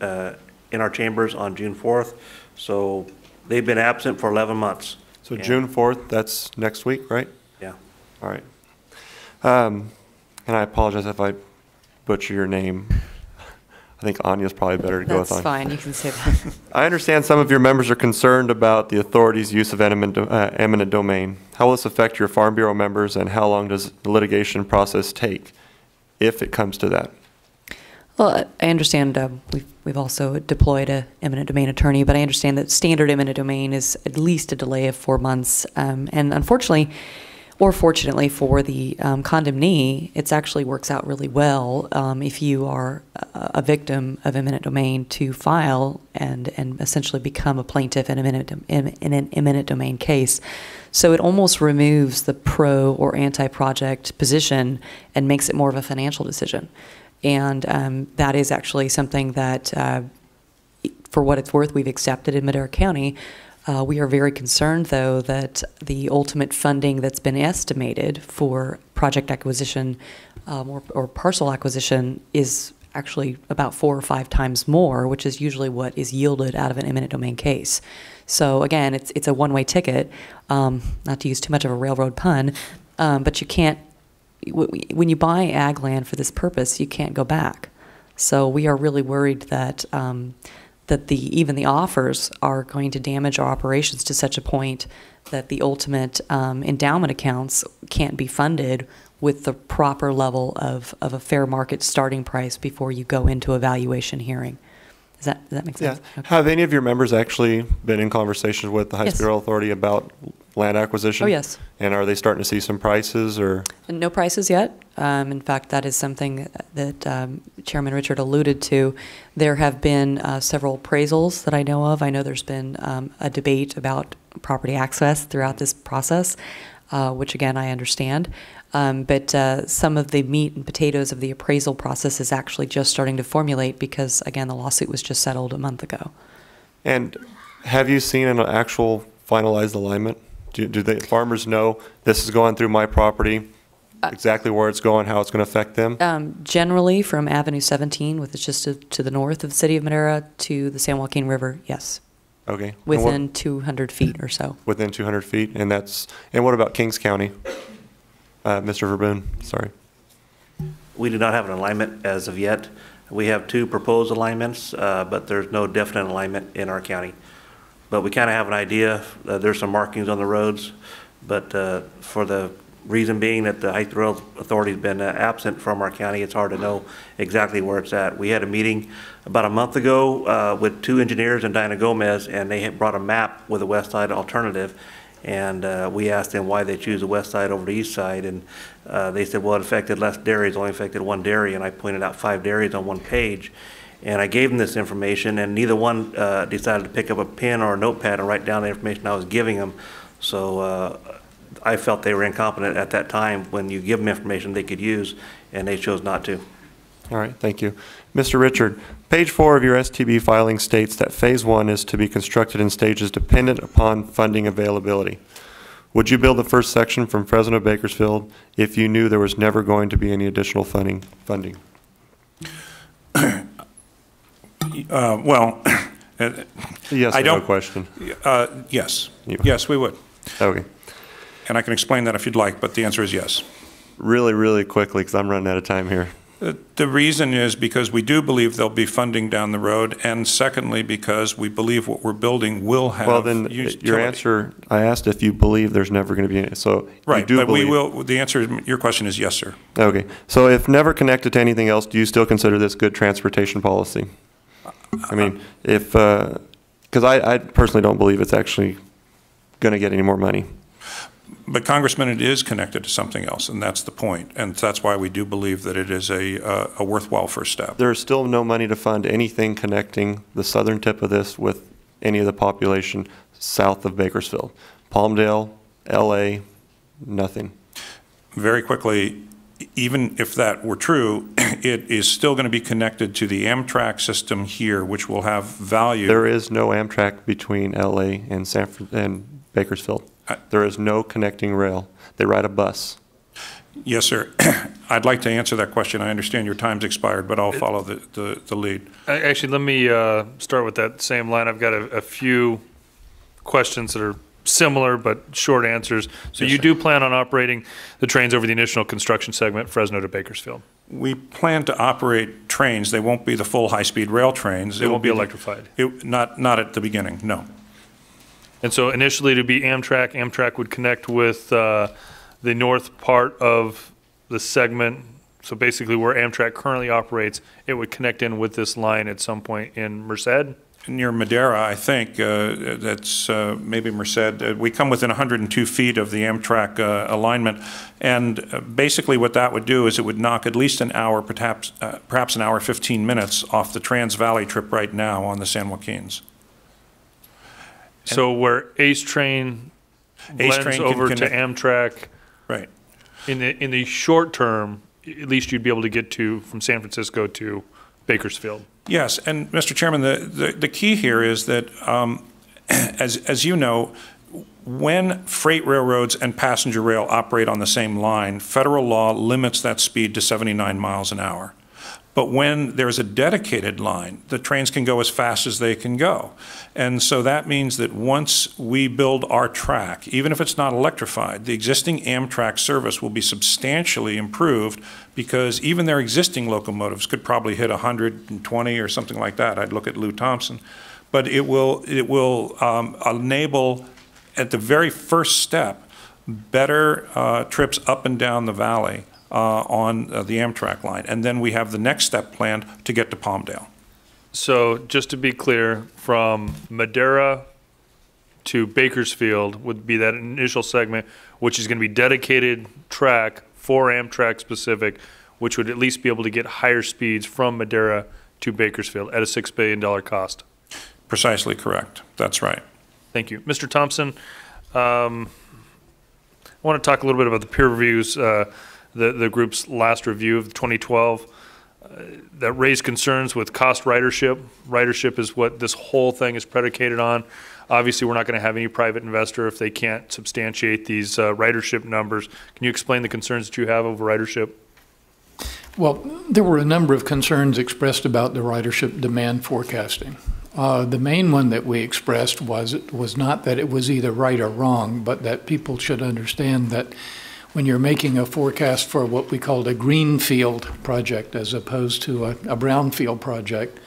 in our chambers on June 4th. So they've been absent for 11 months.
So June 4th, that's next week, right?
Yeah.
All right. And I apologize if I butcher your name. I think Anya's probably better to go with.
That's fine, you can say that.
I understand some of your members are concerned about the authority's use of eminent domain. How will this affect your Farm Bureau members, and how long does the litigation process take, if it comes to that?
Well, I understand we've also deployed an eminent domain attorney, but I understand that standard eminent domain is at least a delay of 4 months. And unfortunately, or fortunately for the condemnee, it actually works out really well if you are a victim of eminent domain to file and essentially become a plaintiff in an eminent domain case. So it almost removes the pro or anti-project position and makes it more of a financial decision. And that is actually something that, for what it's worth, we've accepted in Madera County. We are very concerned, though, that the ultimate funding that's been estimated for project acquisition or parcel acquisition is actually about 4 or 5 times more, which is usually what is yielded out of an eminent domain case. So again, it's a one-way ticket, not to use too much of a railroad pun, but you can't, when you buy ag land for this purpose, you can't go back. So we are really worried that that even the offers are going to damage our operations to such a point that the ultimate endowment accounts can't be funded with the proper level of a fair market starting price before you go into a valuation hearing. Does that make sense?
Yeah. Okay. Have any of your members actually been in conversations with the High-Speed Rail Authority about land acquisition?
Oh, yes.
And are they starting to see some prices, or?
No prices yet. In fact, that is something that Chairman Richard alluded to. There have been several appraisals that I know of. I know there's been a debate about property access throughout this process, which again I understand. But some of the meat and potatoes of the appraisal process is actually just starting to formulate because, again, the lawsuit was just settled a month ago.
And have you seen an actual finalized alignment? Do the farmers know this is going through my property, exactly where it's going, how it's going to affect them?
Generally, from Avenue 17, which is just to the north of the city of Madera, to the San Joaquin River, yes.
Okay.
Within 200 feet or so.
Within 200 feet, and what about Kings County? Mr. Verboen, sorry.
We do not have an alignment as of yet. We have 2 proposed alignments, but there's no definite alignment in our county. But we kind of have an idea. There's some markings on the roads, but for the reason being that the High-Speed Rail Authority has been absent from our county, it's hard to know exactly where it's at. We had a meeting about a month ago with 2 engineers and Diana Gomez, and they had brought a map with a west side alternative. And we asked them why they choose the west side over the east side, and they said, well, it affected less dairies, only affected 1 dairy, and I pointed out 5 dairies on 1 page. And I gave them this information, and neither one decided to pick up a pen or a notepad and write down the information I was giving them. So I felt they were incompetent at that time when you give them information they could use, and they chose not to.
All right, thank you. Mr. Richard, page 4 of your STB filing states that Phase 1 is to be constructed in stages dependent upon funding availability. Would you build the first section from Fresno to Bakersfield if you knew there was never going to be any additional funding?
Well,
Yes
I
or no
don't,
question.
Yes. Yes, we would.
Okay.
And I can explain that if you'd like, but the answer is yes.
Really, really quickly, because I'm running out of time here.
The reason is because we do believe there'll be funding down the road, and secondly, because we believe what we're building will have
Well, then
utility.
your answer, I asked if you believe there's never going to be any, so
right,
you do
but
believe.
we will. The answer, your question is yes, sir.
Okay, so if never connected to anything else, do you still consider this good transportation policy? I mean, if, because I personally don't believe it's actually going to get any more money.
But Congressman, it is connected to something else, and that's the point. And that's why we do believe that it is a worthwhile first step.
There is still no money to fund anything connecting the southern tip of this with any of the population south of Bakersfield. Palmdale, LA, nothing.
Very quickly, even if that were true, it is still going to be connected to the Amtrak system here, which will have value.
There is no Amtrak between LA and Bakersfield. There is no connecting rail. They ride a bus.
Yes, sir. I'd like to answer that question. I understand your time's expired, but I'll follow the lead.
Actually, let me start with that same line. I've got a few questions that are similar but short answers. So
Yes,
you
sir.
do plan on operating the trains over the initial construction segment, Fresno to Bakersfield?
We plan to operate trains. They won't be the full high-speed rail trains.
They won't be electrified?
Not at the beginning, no.
And so initially to be Amtrak, Amtrak would connect with the north part of the segment. So basically where Amtrak currently operates, it would connect in with this line at some point in Merced?
Near Madera, I think, that's maybe Merced. We come within 102 feet of the Amtrak alignment, and basically what that would do is it would knock at least an hour, perhaps an hour 15 minutes off the Trans Valley trip right now on the San Joaquins.
So where Ace Train blends
Train can
over to
connect-
Amtrak,
Right.
in the short term, at least you'd be able to get to from San Francisco to Bakersfield.
Yes, and Mr. Chairman, the key here is that, as you know, when freight railroads and passenger rail operate on the same line, federal law limits that speed to 79 miles an hour. But when there's a dedicated line, the trains can go as fast as they can go. And so that means that once we build our track, even if it's not electrified, the existing Amtrak service will be substantially improved because even their existing locomotives could probably hit 120 or something like that. I'd look at Lou Thompson. But it will enable, at the very first step, better trips up and down the valley on the Amtrak line. And then we have the next step planned to get to Palmdale.
So just to be clear, from Madera to Bakersfield would be that initial segment, which is going to be dedicated track for Amtrak specific, which would at least be able to get higher speeds from Madera to Bakersfield at a $6 billion cost.
Precisely correct. That's right.
Thank you. Mr. Thompson, I want to talk a little bit about the peer reviews, the group's last review of 2012 that raised concerns with cost ridership. Ridership is what this whole thing is predicated on. Obviously, we're not going to have any private investor if they can't substantiate these ridership numbers. Can you explain the concerns that you have over ridership?
Well, there were a number of concerns expressed about the ridership demand forecasting. The main one that we expressed was not that it was either right or wrong, but that people should understand that when you're making a forecast for what we called a greenfield project as opposed to a brownfield project,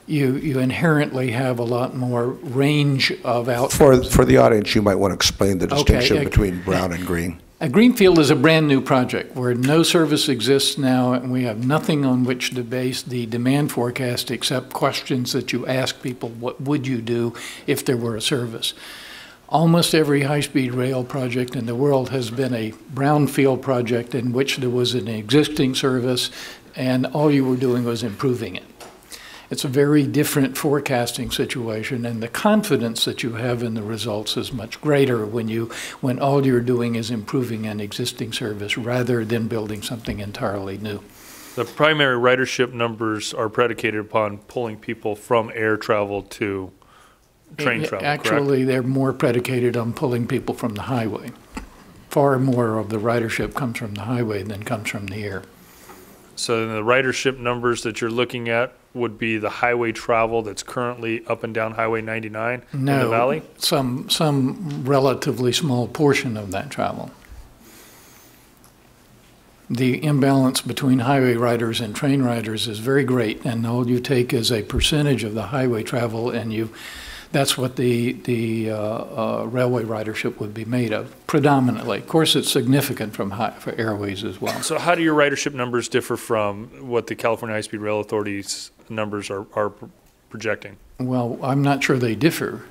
you inherently have a lot more range of outcomes.
For the audience, you might want to explain the distinction between brown and green.
A greenfield is a brand new project where no service exists now and we have nothing on which to base the demand forecast except questions that you ask people, what would you do if there were a service? Almost every high-speed rail project in the world has been a brownfield project in which there was an existing service and all you were doing was improving it. It's a very different forecasting situation, and the confidence that you have in the results is much greater when all you're doing is improving an existing service rather than building something entirely new.
The primary ridership numbers are predicated upon pulling people from air travel to train travel,
Actually,
correct?
they're more predicated on pulling people from the highway. Far more of the ridership comes from the highway than comes from the air.
So the ridership numbers that you're looking at would be the highway travel that's currently up and down Highway 99 in the valley?
Some relatively small portion of that travel. The imbalance between highway riders and train riders is very great, and all you take is a percentage of the highway travel, and that's what the railway ridership would be made of, predominantly. Of course, it's significant for airways as well.
So how do your ridership numbers differ from what the California High-Speed Rail Authority's numbers are projecting?
Well, I'm not sure they differ.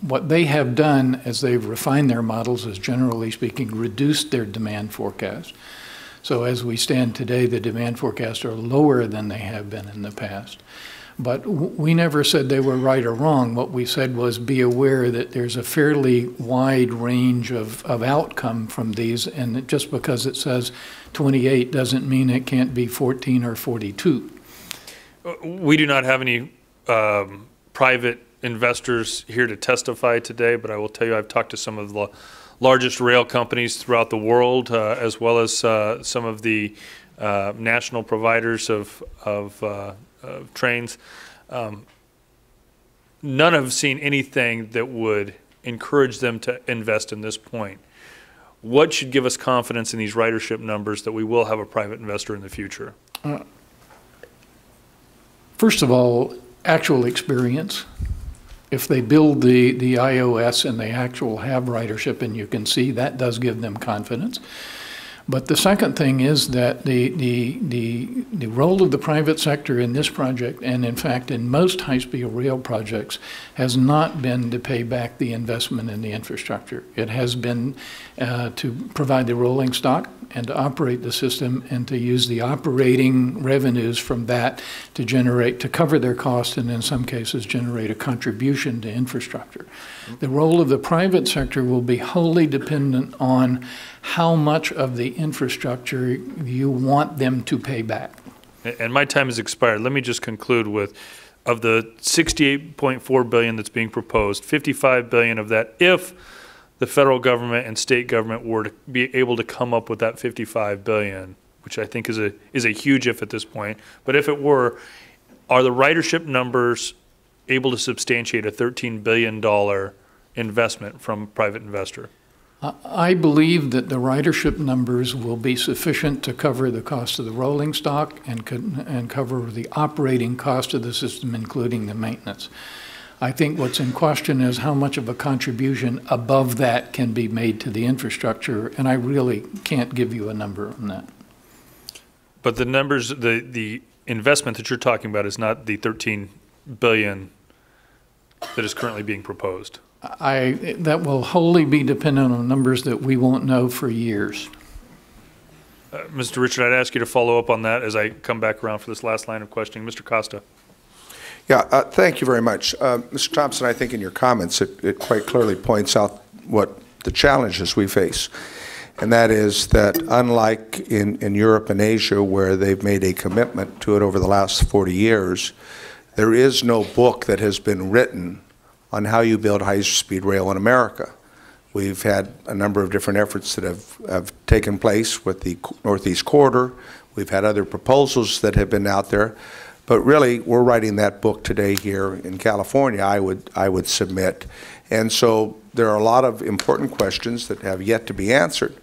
What they have done as they've refined their models is, generally speaking, reduced their demand forecast. So as we stand today, the demand forecasts are lower than they have been in the past. But we never said they were right or wrong. What we said was be aware that there's a fairly wide range of outcome from these, and just because it says 28 doesn't mean it can't be 14 or 42.
We do not have any private investors here to testify today, but I will tell you I've talked to some of the largest rail companies throughout the world, as well as some of the national providers of trains. None have seen anything that would encourage them to invest in this point. What should give us confidence in these ridership numbers that we will have a private investor in the future?
First of all, actual experience. If they build the iOS and they actually have ridership, and you can see that does give them confidence. But the second thing is that the role of the private sector in this project, and in fact in most high-speed rail projects, has not been to pay back the investment in the infrastructure. It has been to provide the rolling stock and to operate the system and to use the operating revenues from that to cover their costs, and in some cases generate a contribution to infrastructure. The role of the private sector will be wholly dependent on how much of the infrastructure you want them to pay back.
And my time has expired. Let me just conclude with, of the $68.4 billion that's being proposed, $55 billion of that, if the federal government and state government were to be able to come up with that $55 billion, which I think is a huge if at this point, but if it were, are the ridership numbers able to substantiate a $13 billion investment from a private investor?
I believe that the ridership numbers will be sufficient to cover the cost of the rolling stock and cover the operating cost of the system, including the maintenance. I think what's in question is how much of a contribution above that can be made to the infrastructure, and I really can't give you a number on that.
But the numbers, the investment that you're talking about is not the $13 billion that is currently being proposed?
That will wholly be dependent on numbers that we won't know for years.
Mr. Richard, I'd ask you to follow up on that as I come back around for this last line of questioning. Mr. Costa.
Yeah, thank you very much. Mr. Thompson, I think in your comments it quite clearly points out what the challenges we face. And that is that unlike in Europe and Asia, where they've made a commitment to it over the last 40 years, there is no book that has been written on how you build high-speed rail in America. We've had a number of different efforts that have taken place with the Northeast Corridor. We've had other proposals that have been out there. But really, we're writing that book today here in California, I would submit. And so there are a lot of important questions that have yet to be answered.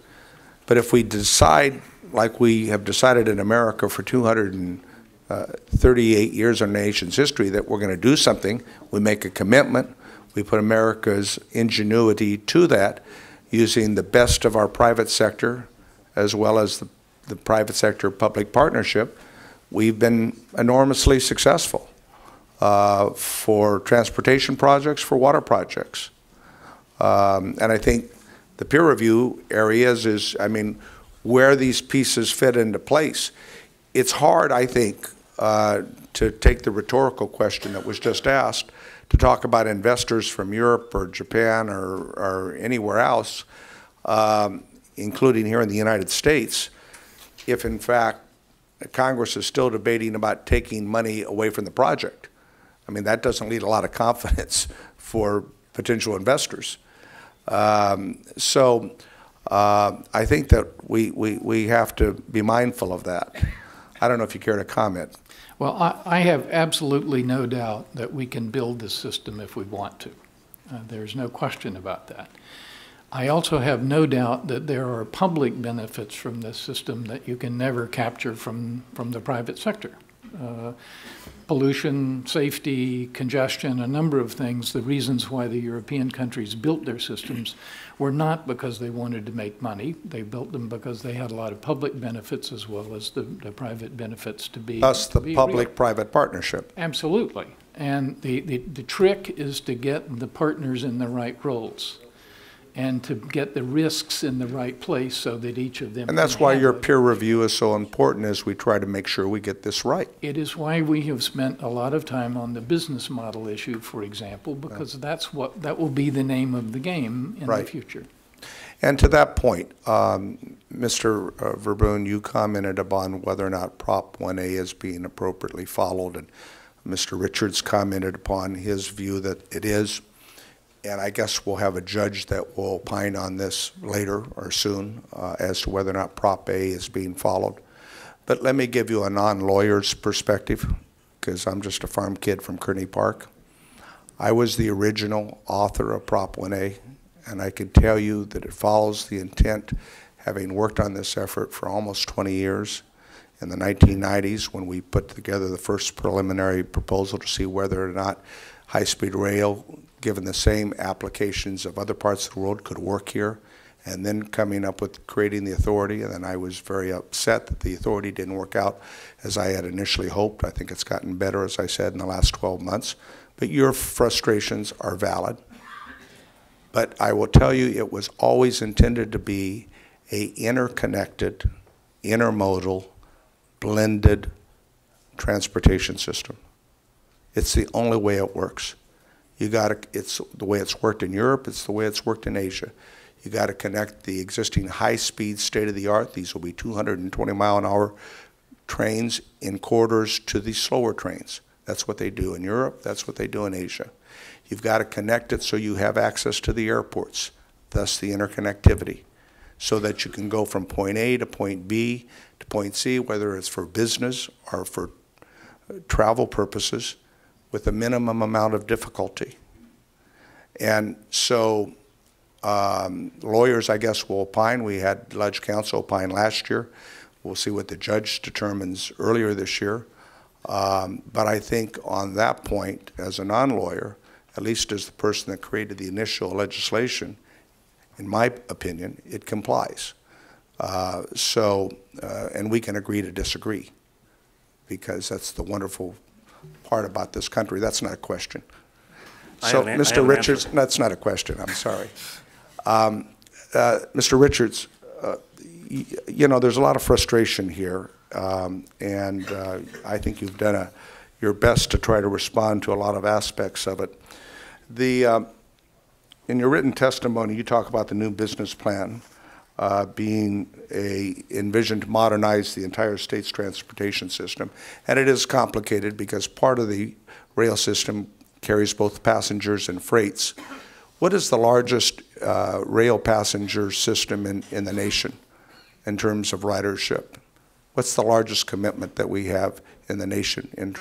But if we decide, like we have decided in America for 238 years of our nation's history, that we're going to do something, we make a commitment, we put America's ingenuity to that, using the best of our private sector as well as the private sector public partnership, we've been enormously successful for transportation projects, for water projects. And I think the peer review areas is, I mean, where these pieces fit into place. It's hard, I think, to take the rhetorical question that was just asked, to talk about investors from Europe or Japan or anywhere else, including here in the United States, if in fact Congress is still debating about taking money away from the project. I mean, that doesn't lead a lot of confidence for potential investors. So I think that we have to be mindful of that. I don't know if you care to comment.
Well, I have absolutely no doubt that we can build this system if we want to. There's no question about that. I also have no doubt that there are public benefits from this system that you can never capture from the private sector. Pollution, safety, congestion, a number of things. The reasons why the European countries built their systems were not because they wanted to make money. They built them because they had a lot of public benefits as well as the private benefits to be.
Thus the public-private partnership.
Absolutely. And the trick is to get the partners in the right roles and to get the risks in the right place so that each of them.
And that's why your peer review is so important, as we try to make sure we get this right.
It is why we have spent a lot of time on the business model issue, for example, because that will be the name of the game in the future.
And to that point, Mr. Verboen, you commented upon whether or not Prop 1A is being appropriately followed, and Mr. Richards commented upon his view that it is. And I guess we'll have a judge that will opine on this later or soon as to whether or not Prop A is being followed. But let me give you a non-lawyer's perspective, because I'm just a farm kid from Kearney Park. I was the original author of Prop 1A, and I can tell you that it follows the intent, having worked on this effort for almost 20 years. In the 1990s, when we put together the first preliminary proposal to see whether or not high-speed rail, given the same applications of other parts of the world, could work here, and then coming up with creating the authority. And then I was very upset that the authority didn't work out as I had initially hoped. I think it's gotten better, as I said, in the last 12 months. But your frustrations are valid. But I will tell you, it was always intended to be a interconnected, intermodal, blended transportation system. It's the only way it works. It's the way it's worked in Europe, it's the way it's worked in Asia. You got to connect the existing high-speed, state-of-the-art, these will be 220-mile-an-hour trains in corridors, to the slower trains. That's what they do in Europe, that's what they do in Asia. You've got to connect it so you have access to the airports, thus the interconnectivity, so that you can go from point A to point B to point C, whether it's for business or for travel purposes, with a minimum amount of difficulty. And so lawyers, I guess, will opine. We had Ledge Counsel opine last year. We'll see what the judge determines earlier this year. But I think on that point, as a non-lawyer, at least as the person that created the initial legislation, in my opinion, it complies. And we can agree to disagree, because that's the wonderful part about this country. That's not a question. So, Mr. Richards, that's not a question, I'm sorry. Mr. Richards, you know, there's a lot of frustration here, and I think you've done your best to try to respond to a lot of aspects of it. In your written testimony, you talk about the new business plan being envisioned to modernize the entire state's transportation system, and it is complicated because part of the rail system carries both passengers and freights. What is the largest rail passenger system in the nation in terms of ridership? What's the largest commitment that we have in the nation in